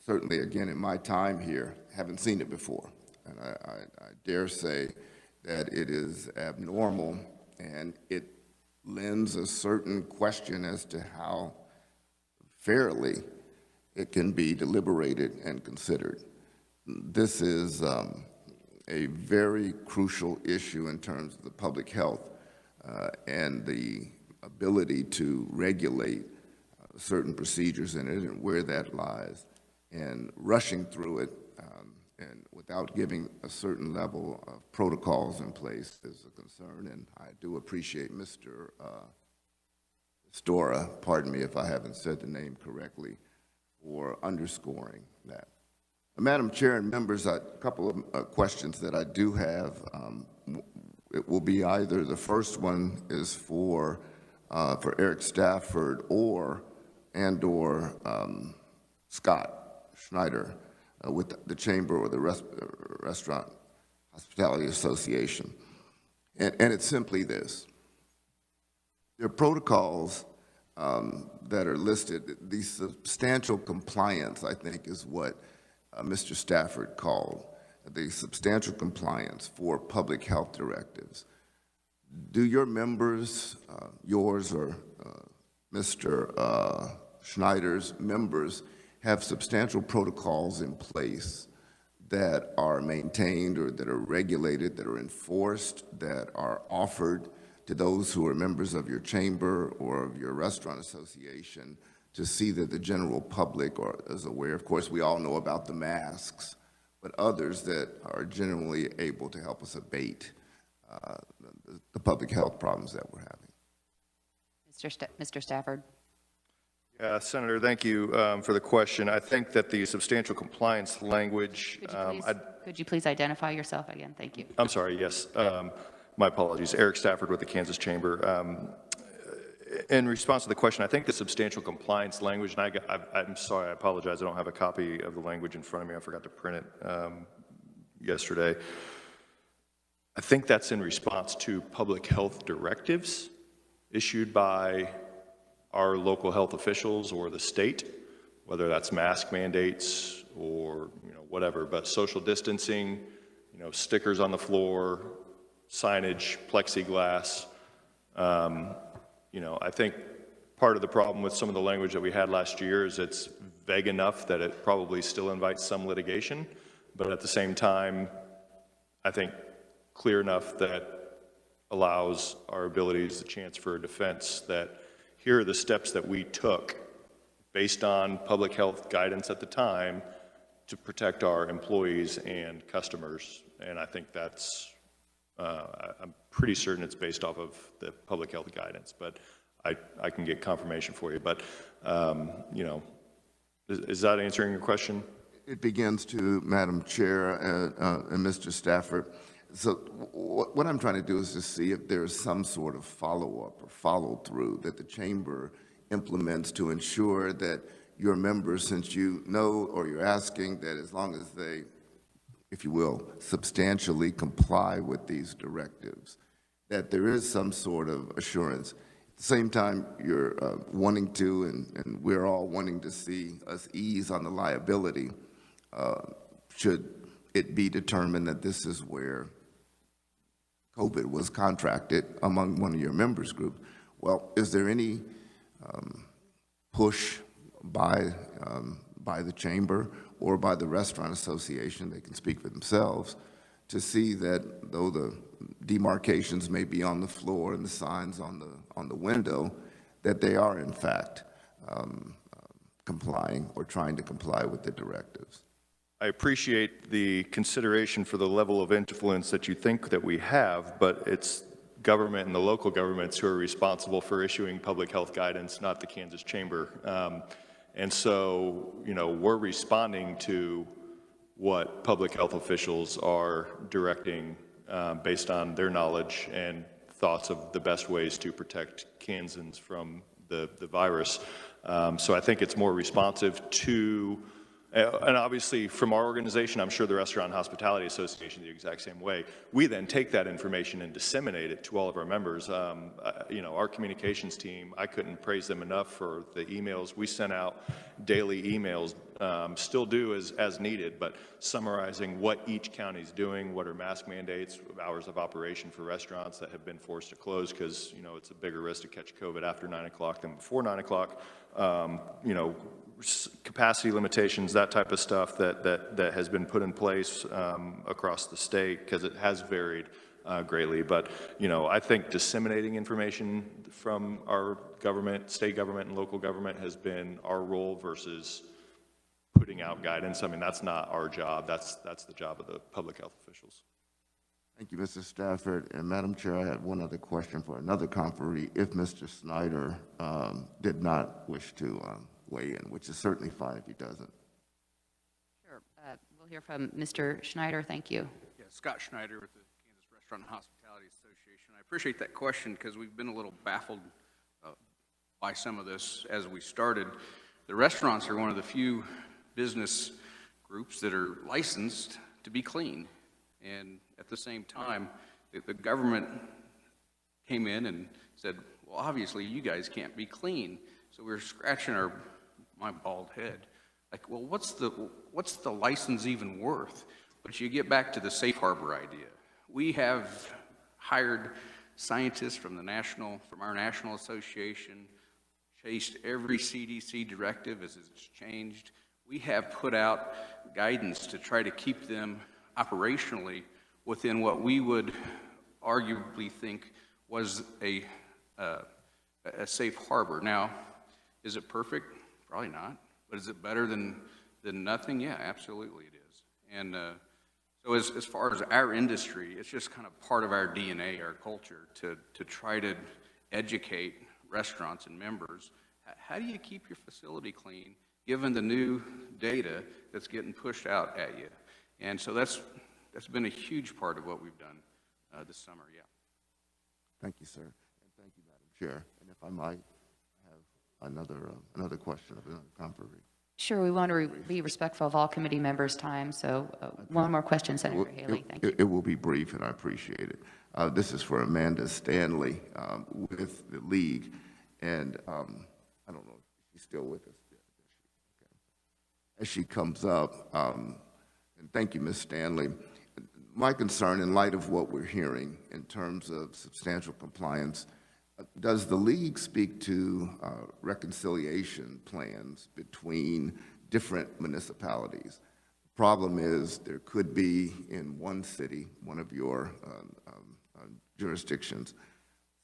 Certainly, again, in my time here, haven't seen it before. And I dare say that it is abnormal, and it lends a certain question as to how fairly it can be deliberated and considered. This is a very crucial issue in terms of the public health and the ability to regulate certain procedures in it and where that lies. And rushing through it and without giving a certain level of protocols in place is a concern. And I do appreciate Mr. Stora, pardon me if I haven't said the name correctly, for underscoring that. Madam Chair and members, a couple of questions that I do have. It will be either the first one is for Eric Stafford or Scott Schneider with the Chamber or the Restaurant Hospitality Association. And it's simply this. There are protocols that are listed. The substantial compliance, I think, is what Mr. Stafford called the substantial compliance for public health directives. Do your members, yours or Mr. Schneider's members, have substantial protocols in place that are maintained or that are regulated, that are enforced, that are offered to those who are members of your chamber or of your restaurant association to see that the general public is aware? Of course, we all know about the masks, but others that are generally able to help us abate the public health problems that we're having. Mr. Stafford. Yeah, Senator, thank you for the question. I think that the substantial compliance language. Could you please identify yourself again? Thank you. I'm sorry, yes. My apologies. Eric Stafford with the Kansas Chamber. In response to the question, I think the substantial compliance language, and I'm sorry, I apologize, I don't have a copy of the language in front of me. I forgot to print it yesterday. I think that's in response to public health directives issued by our local health officials or the state, whether that's mask mandates or whatever, but social distancing, stickers on the floor, signage, plexiglass. I think part of the problem with some of the language that we had last year is it's vague enough that it probably still invites some litigation, but at the same time, I think clear enough that allows our abilities the chance for a defense that here are the steps that we took based on public health guidance at the time to protect our employees and customers. And I think that's, I'm pretty certain it's based off of the public health guidance, but I can get confirmation for you. But, is that answering your question? It begins to, Madam Chair and Mr. Stafford. So what I'm trying to do is to see if there's some sort of follow-up or follow-through that the Chamber implements to ensure that your members, since you know or you're asking that as long as they, if you will, substantially comply with these directives, that there is some sort of assurance. At the same time, you're wanting to, and we're all wanting to see us ease on the liability, should it be determined that this is where COVID was contracted among one of your members group. Well, is there any push by the chamber or by the Restaurant Association, they can speak for themselves, to see that though the demarcations may be on the floor and the signs on the window, that they are in fact complying or trying to comply with the directives? I appreciate the consideration for the level of influence that you think that we have, but it's government and the local governments who are responsible for issuing public health guidance, not the Kansas Chamber. And so, you know, we're responding to what public health officials are directing based on their knowledge and thoughts of the best ways to protect Kansans from the virus. So I think it's more responsive to, and obviously from our organization, I'm sure the Restaurant and Hospitality Association the exact same way. We then take that information and disseminate it to all of our members. You know, our communications team, I couldn't praise them enough for the emails. We sent out daily emails, still do as needed, but summarizing what each county's doing, what are mask mandates, hours of operation for restaurants that have been forced to close because, you know, it's a bigger risk to catch COVID after 9 o'clock than before 9 o'clock. You know, capacity limitations, that type of stuff that has been put in place across the state, because it has varied greatly. But, you know, I think disseminating information from our government, state government and local government has been our role versus putting out guidance. I mean, that's not our job. That's the job of the public health officials. Thank you, Mr. Stafford. And Madam Chair, I had one other question for another conferee. If Mr. Schneider did not wish to weigh in, which is certainly fine if he doesn't. Sure. We'll hear from Mr. Schneider. Thank you. Yeah, Scott Schneider with the Kansas Restaurant and Hospitality Association. I appreciate that question because we've been a little baffled by some of this as we started. The restaurants are one of the few business groups that are licensed to be clean. And at the same time, the government came in and said, well, obviously you guys can't be clean. So we're scratching my bald head. Like, well, what's the license even worth? But you get back to the safe harbor idea. We have hired scientists from our national association, chased every CDC directive as it's changed. We have put out guidance to try to keep them operationally within what we would arguably think was a safe harbor. Now, is it perfect? Probably not. But is it better than nothing? Yeah, absolutely it is. And so as far as our industry, it's just kind of part of our DNA, our culture, to try to educate restaurants and members. How do you keep your facility clean given the new data that's getting pushed out at you? And so that's been a huge part of what we've done this summer, yeah. Thank you, sir. And thank you, Madam Chair. And if I might have another question of another conferee. Sure, we want to be respectful of all committee members' time, so one more question, Senator Haley. Thank you. It will be brief, and I appreciate it. This is for Amanda Stanley with the League, and I don't know if she's still with us. As she comes up, and thank you, Ms. Stanley. My concern, in light of what we're hearing in terms of substantial compliance, does the League speak to reconciliation plans between different municipalities? The problem is there could be in one city, one of your jurisdictions,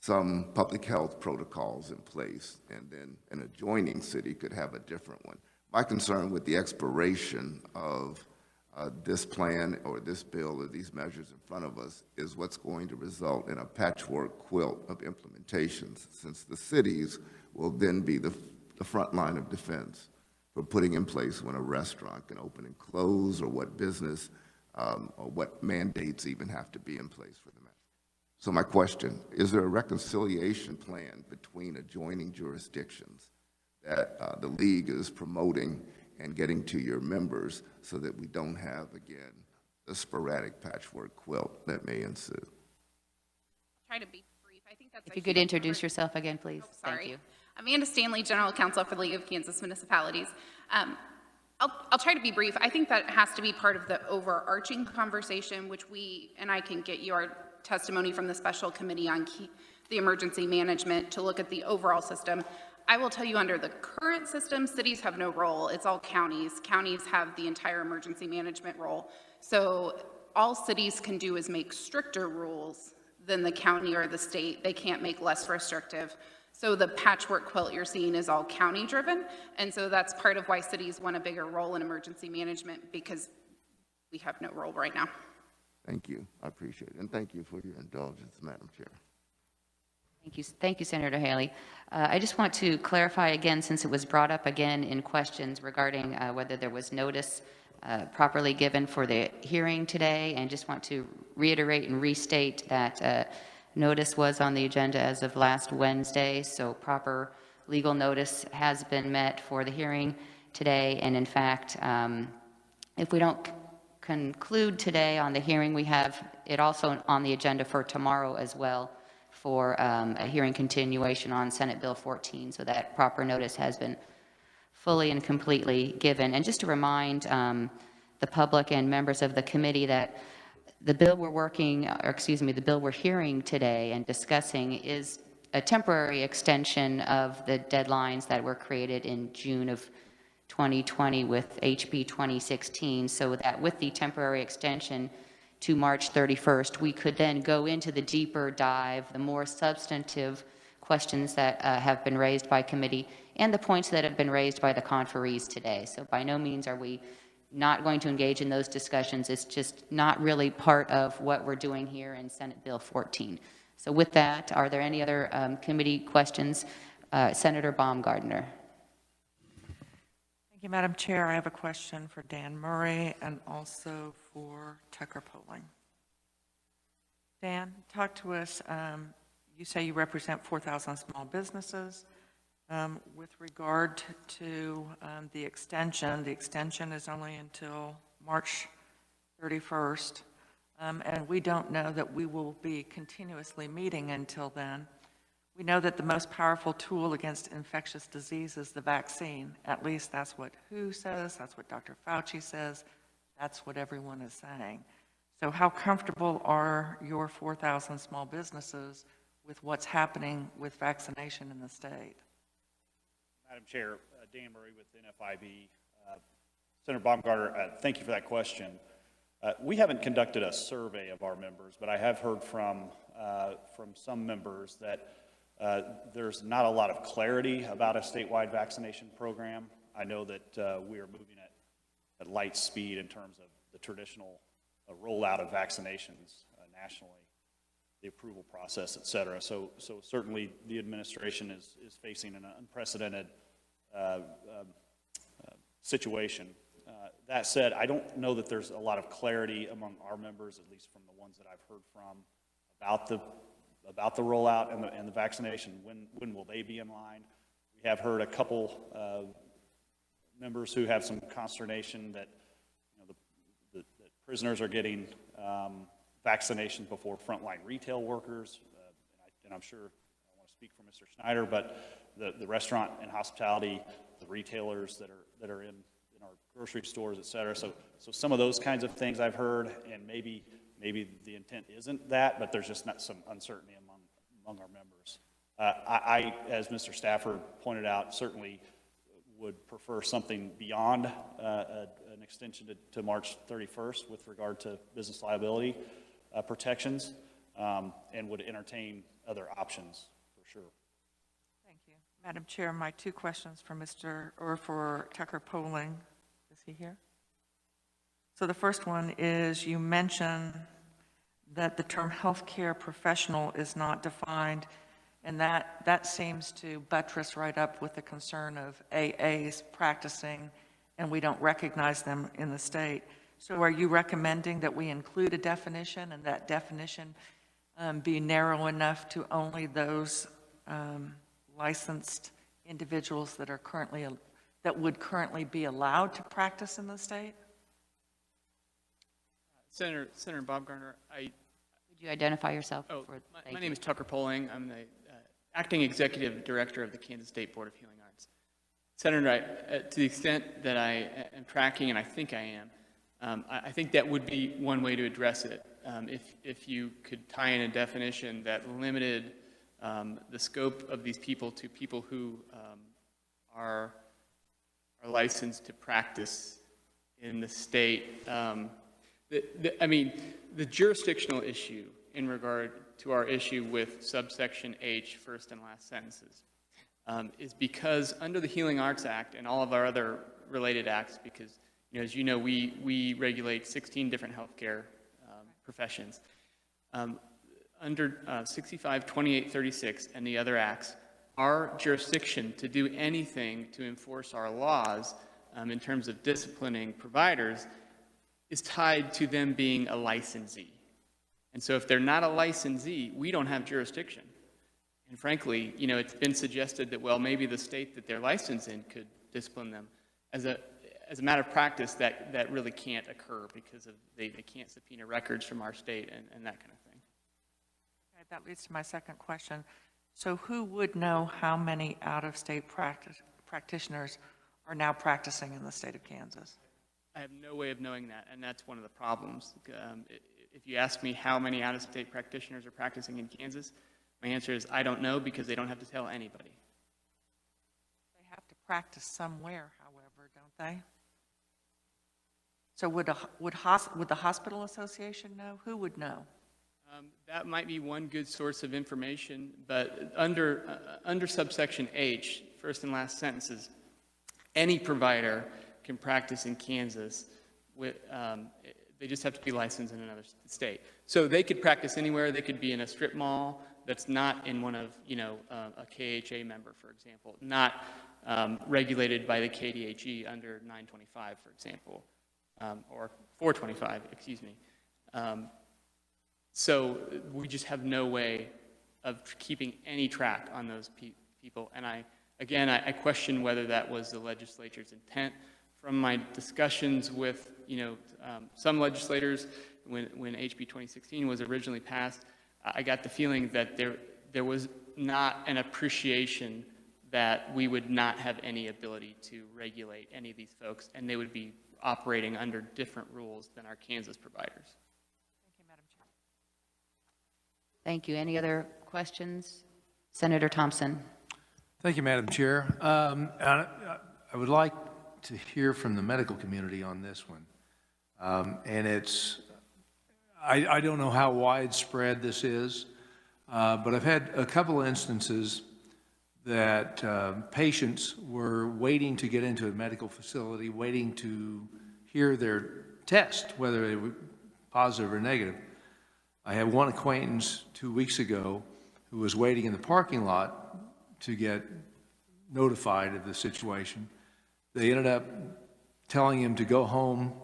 some public health protocols in place, and then an adjoining city could have a different one. My concern with the expiration of this plan or this bill or these measures in front of us is what's going to result in a patchwork quilt of implementations, since the cities will then be the front line of defense for putting in place when a restaurant can open and close, or what business or what mandates even have to be in place for the mask. So my question, is there a reconciliation plan between adjoining jurisdictions that the League is promoting and getting to your members so that we don't have, again, the sporadic patchwork quilt that may ensue? Try to be brief. I think that's if you could introduce yourself again, please. Oh, sorry. Thank you. Amanda Stanley, General Counsel for the League of Kansas Municipalities. I'll try to be brief. I think that has to be part of the overarching conversation, which we, and I can get you our testimony from the special committee on the emergency management to look at the overall system. I will tell you, under the current system, cities have no role. It's all counties. Counties have the entire emergency management role. So all cities can do is make stricter rules than the county or the state. They can't make less restrictive. So the patchwork quilt you're seeing is all county driven. And so that's part of why cities want a bigger role in emergency management, because we have no role right now. Thank you. I appreciate it. And thank you for your indulgence, Madam Chair. Thank you, Senator Haley. I just want to clarify again, since it was brought up again in questions regarding whether there was notice properly given for the hearing today, and just want to reiterate and restate that notice was on the agenda as of last Wednesday, so proper legal notice has been met for the hearing today. And in fact, if we don't conclude today on the hearing, we have it also on the agenda for tomorrow as well, for a hearing continuation on Senate Bill 14, so that proper notice has been fully and completely given. And just to remind the public and members of the committee that the bill the bill we're hearing today and discussing is a temporary extension of the deadlines that were created in June of 2020 with HB 2016, so that with the temporary extension to March 31st, we could then go into the deeper dive, the more substantive questions that have been raised by committee and the points that have been raised by the conferees today. So by no means are we not going to engage in those discussions. It's just not really part of what we're doing here in Senate Bill 14. So with that, are there any other committee questions? Senator Baumgardner. Thank you, Madam Chair. I have a question for Dan Murray and also for Tucker Poling. Dan, talk to us. You say you represent 4,000 small businesses. With regard to the extension is only until March 31st, and we don't know that we will be continuously meeting until then. We know that the most powerful tool against infectious disease is the vaccine. At least that's what WHO says, that's what Dr. Fauci says, that's what everyone is saying. So how comfortable are your 4,000 small businesses with what's happening with vaccination in the state? Madam Chair, Dan Murray with NFIB. Senator Baumgartner, thank you for that question. We haven't conducted a survey of our members, but I have heard from some members that there's not a lot of clarity about a statewide vaccination program. I know that we are moving at light speed in terms of the traditional rollout of vaccinations nationally, the approval process, et cetera. So certainly the administration is facing an unprecedented situation. That said, I don't know that there's a lot of clarity among our members, at least from the ones that I've heard from, about the rollout and the vaccination. When will they be in line? We have heard a couple members who have some consternation that the prisoners are getting vaccinations before frontline retail workers, and I'm sure I want to speak for Mr. Schneider, but the restaurant and hospitality, the retailers that are in our grocery stores, et cetera. So some of those kinds of things I've heard, and maybe the intent isn't that, but there's just not some uncertainty among our members. I, as Mr. Stafford pointed out, certainly would prefer something beyond an extension to March 31st with regard to business liability protections, and would entertain other options for sure. Thank you. Madam Chair, my two questions for Tucker Poling. Is he here? So the first one is, you mentioned that the term healthcare professional is not defined, and that seems to buttress right up with the concern of AAs practicing, and we don't recognize them in the state. So are you recommending that we include a definition, and that definition be narrow enough to only those licensed individuals that would currently be allowed to practice in the state? Senator Baumgartner, would you identify yourself? My name is Tucker Poling. I'm the acting executive director of the Kansas State Board of Healing Arts. Senator, to the extent that I am tracking, and I think I am, I think that would be one way to address it. if you could tie in a definition that limited the scope of these people to people who are licensed to practice in the state. I mean, the jurisdictional issue in regard to our issue with subsection H, first and last sentences, is because under the Healing Arts Act and all of our other related acts, because, you know, as you know, we regulate 16 different healthcare professions. Under 65, 28, 36, and the other acts, our jurisdiction to do anything to enforce our laws in terms of disciplining providers is tied to them being a licensee. And so if they're not a licensee, we don't have jurisdiction. And frankly, you know, it's been suggested that, well, maybe the state that they're licensed in could discipline them. As a matter of practice, that really can't occur because of they can't subpoena records from our state and that kind of thing. Okay, that leads to my second question. So who would know how many out-of-state practitioners are now practicing in the state of Kansas? I have no way of knowing that, and that's one of the problems. If you ask me how many out-of-state practitioners are practicing in Kansas, my answer is I don't know, because they don't have to tell anybody. They have to practice somewhere, however, don't they? So would the hospital association know? Who would know? That might be one good source of information, but under subsection H, first and last sentences, any provider can practice in Kansas. They just have to be licensed in another state. So they could practice anywhere. They could be in a strip mall that's not in one of, you know, a KHA member, for example, not regulated by the KDHE under 925, for example, or 425, excuse me. So we just have no way of keeping any track on those people. And I question whether that was the legislature's intent. From my discussions with, you know, some legislators, when HB 2016 was originally passed, I got the feeling that there was not an appreciation that we would not have any ability to regulate any of these folks, and they would be operating under different rules than our Kansas providers. Thank you, Madam Chair. Thank you. Any other questions? Senator Thompson. Thank you, Madam Chair. I would like to hear from the medical community on this one. I don't know how widespread this is, but I've had a couple of instances that patients were waiting to get into a medical facility, waiting to hear their test, whether they were positive or negative. I had one acquaintance 2 weeks ago who was waiting in the parking lot to get notified of the situation. They ended up telling him to go home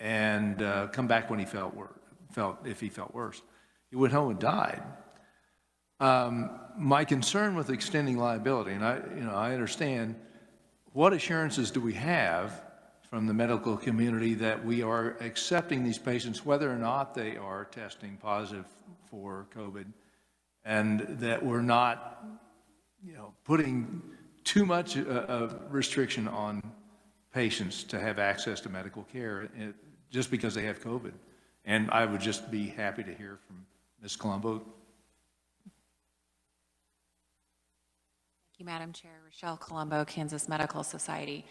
and come back when he felt worse. He went home and died. My concern with extending liability, and I understand, what assurances do we have from the medical community that we are accepting these patients whether or not they are testing positive for COVID, and that we're not, putting too much restriction on patients to have access to medical care just because they have COVID? And I would just be happy to hear from Ms. Colombo. Thank you, Madam Chair. Rochelle Colombo, Kansas Medical Society.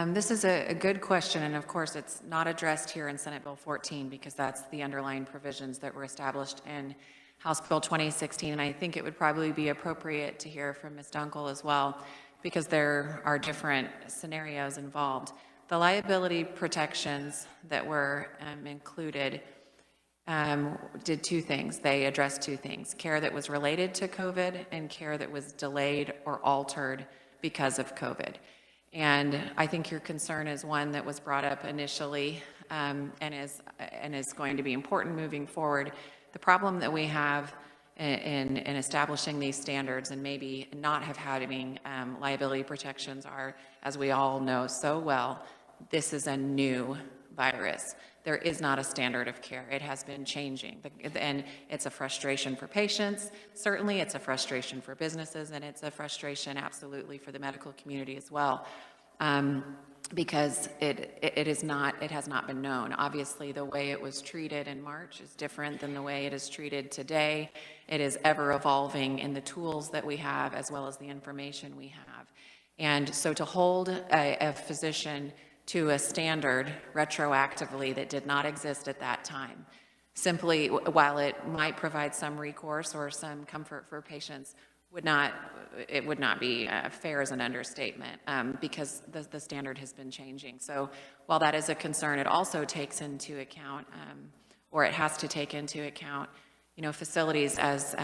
This is a good question, and of course it's not addressed here in Senate Bill 14 because that's the underlying provisions that were established in House Bill 2016, and I think it would probably be appropriate to hear from Ms. Dunkle as well because there are different scenarios involved. The liability protections that were included did two things. They addressed two things: care that was related to COVID and care that was delayed or altered because of COVID. And I think your concern is one that was brought up initially and is going to be important moving forward. The problem that we have in establishing these standards and maybe not having liability protections are, as we all know so well, this is a new virus. There is not a standard of care. It has been changing. And it's a frustration for patients. Certainly it's a frustration for businesses, and it's a frustration absolutely for the medical community as well. because it has not been known. Obviously, the way it was treated in March is different than the way it is treated today. It is ever evolving in the tools that we have as well as the information we have. And so to hold a physician to a standard retroactively that did not exist at that time, simply while it might provide some recourse or some comfort for patients, would not be fair as an understatement, because the standard has been changing. So while that is a concern, it also takes into account, or it has to take into account, facilities, as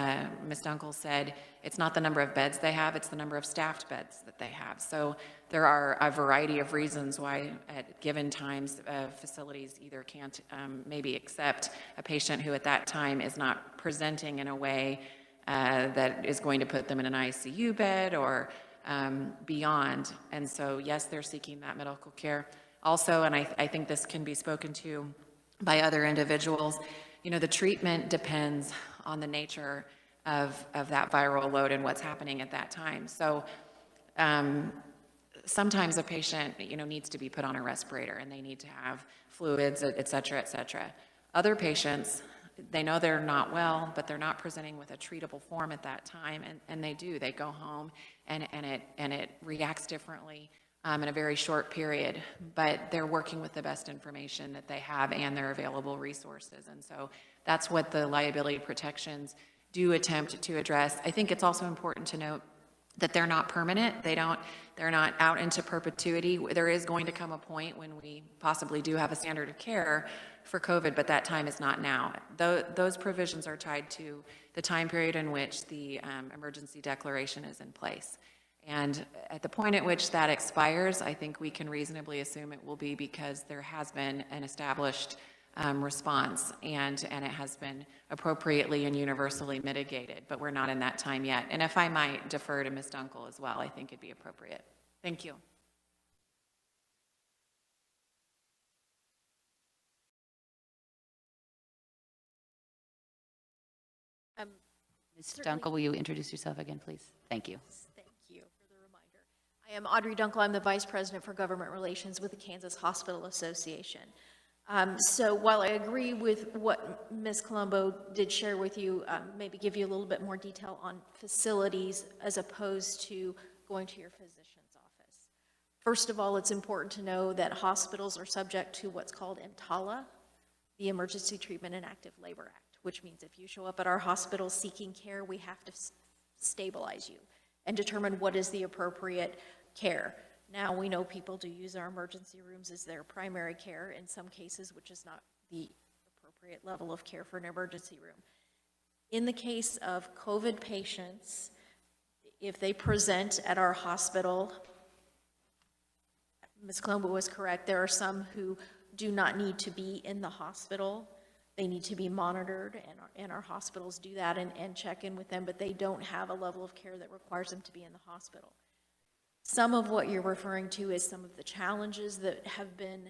Ms. Dunkle said, it's not the number of beds they have, it's the number of staffed beds that they have. So there are a variety of reasons why at given times facilities either can't maybe accept a patient who at that time is not presenting in a way that is going to put them in an ICU bed or beyond. And so, yes, they're seeking that medical care. Also, and I think this can be spoken to by other individuals, the treatment depends on the nature of that viral load and what's happening at that time. So sometimes a patient, needs to be put on a respirator and they need to have fluids, et cetera, et cetera. Other patients, they know they're not well, but they're not presenting with a treatable form at that time, and they go home and it reacts differently in a very short period, but they're working with the best information that they have and their available resources. And so that's what the liability protections do attempt to address. I think it's also important to note that they're not permanent. They're not out into perpetuity. There is going to come a point when we possibly do have a standard of care for COVID, but that time is not now. Those provisions are tied to the time period in which the emergency declaration is in place. And at the point at which that expires, I think we can reasonably assume it will be because there has been an established response and it has been appropriately and universally mitigated, but we're not in that time yet. And if I might defer to Ms. Dunkle as well, I think it'd be appropriate. Thank you. Ms. Dunkle, will you introduce yourself again, please? Thank you. Thank you for the reminder. I am Audrey Dunkle. I'm the Vice President for Government Relations with the Kansas Hospital Association. So while I agree with what Ms. Colombo did share with you, maybe give you a little bit more detail on facilities as opposed to going to your physician's office. First of all, it's important to know that hospitals are subject to what's called EMTALA, the Emergency Treatment and Active Labor Act, which means if you show up at our hospital seeking care, we have to stabilize you and determine what is the appropriate care. Now, we know people do use our emergency rooms as their primary care in some cases, which is not the appropriate level of care for an emergency room. In the case of COVID patients, if they present at our hospital, Ms. Colombo was correct, there are some who do not need to be in the hospital. They need to be monitored, and our hospitals do that and check in with them, but they don't have a level of care that requires them to be in the hospital. Some of what you're referring to is some of the challenges that have been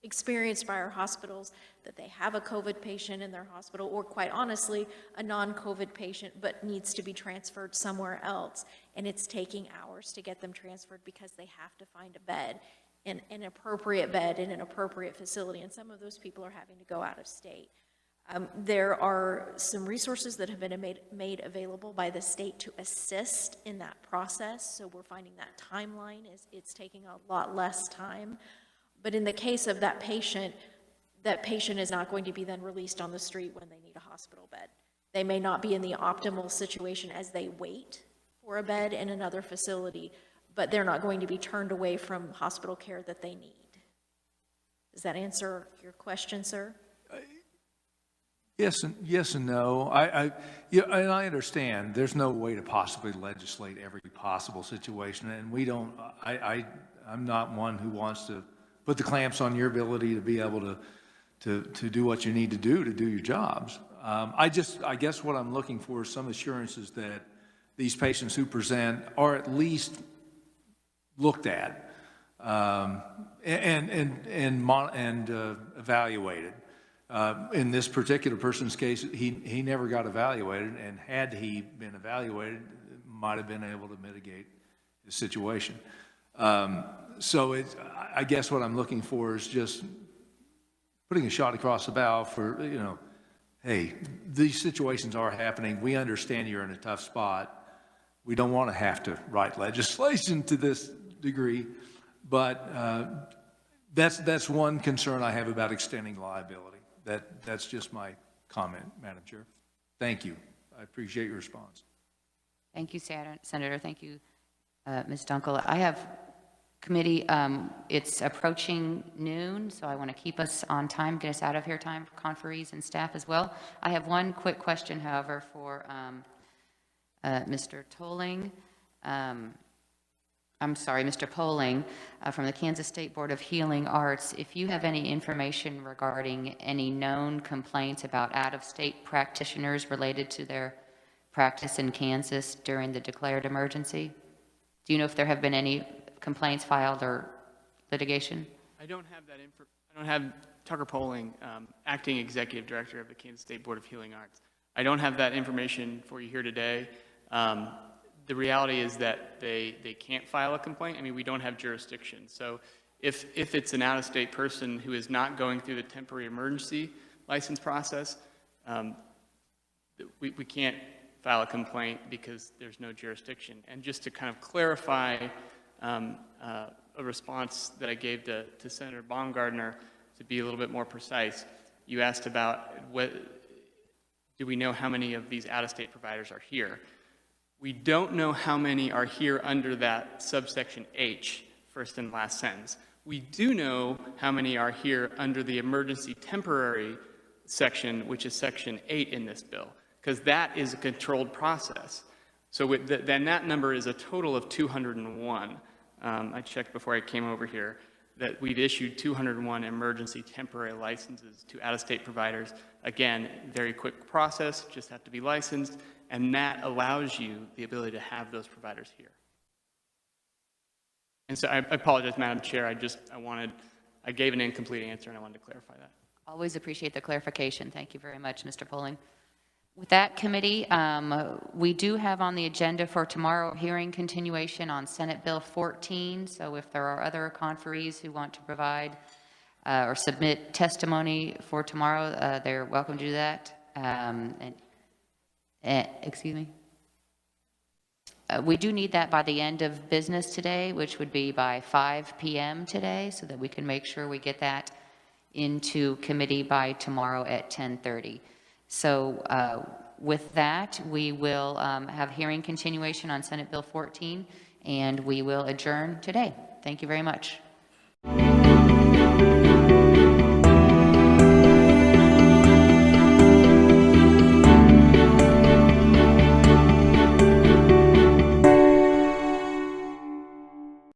experienced by our hospitals, that they have a COVID patient in their hospital, or quite honestly, a non-COVID patient, but needs to be transferred somewhere else, and it's taking hours to get them transferred because they have to find a bed, an appropriate bed in an appropriate facility, and some of those people are having to go out of state. There are some resources that have been made available by the state to assist in that process, so we're finding that timeline it's taking a lot less time. But in the case of that patient is not going to be then released on the street when they need a hospital bed. They may not be in the optimal situation as they wait for a bed in another facility, but they're not going to be turned away from hospital care that they need. Does that answer your question, sir? Yes and no. And I understand there's no way to possibly legislate every possible situation, and we don't. I'm not one who wants to put the clamps on your ability to be able to do what you need to do your jobs. I guess what I'm looking for is some assurances that these patients who present are at least looked at and evaluated. In this particular person's case, he never got evaluated, and had he been evaluated, might have been able to mitigate the situation. So I guess what I'm looking for is just putting a shot across the bow for, you know, hey, these situations are happening. We understand you're in a tough spot. We don't want to have to write legislation to this degree, but that's one concern I have about extending liability. That's just my comment, Madam Chair. Thank you. I appreciate your response. Thank you, Senator. Thank you, Ms. Dunkle. I have committee, it's approaching noon, so I want to keep us on time, get us out of here time for conferees and staff as well. I have one quick question, however, for Mr. Tolling. I'm sorry, Mr. Polling from the Kansas State Board of Healing Arts. If you have any information regarding any known complaints about out-of-state practitioners related to their practice in Kansas during the declared emergency? Do you know if there have been any complaints filed or litigation? I don't have that info. I don't have Tucker Polling, acting executive director of the Kansas State Board of Healing Arts. I don't have that information for you here today. The reality is that they can't file a complaint. I mean, we don't have jurisdiction. So if it's an out-of-state person who is not going through the temporary emergency license process, we can't file a complaint because there's no jurisdiction. And just to kind of clarify a response that I gave to Senator Baumgardner, to be a little bit more precise, you asked about do we know how many of these out-of-state providers are here? We don't know how many are here under that subsection H, first and last sentence. We do know how many are here under the emergency temporary section, which is section 8 in this bill, because that is a controlled process. So then that number is a total of 201. I checked before I came over here that we've issued 201 emergency temporary licenses to out-of-state providers. Again, very quick process, just have to be licensed, and that allows you the ability to have those providers here. And so I apologize, Madam Chair, I gave an incomplete answer and I wanted to clarify that. Always appreciate the clarification. Thank you very much, Mr. Polling. With that, committee, we do have on the agenda for tomorrow hearing continuation on Senate Bill 14. So if there are other conferees who want to provide or submit testimony for tomorrow, they're welcome to do that. Excuse me. We do need that by the end of business today, which would be by 5 p.m. today, so that we can make sure we get that into committee by tomorrow at 10:30. So with that, we will have hearing continuation on Senate Bill 14, and we will adjourn today. Thank you very much.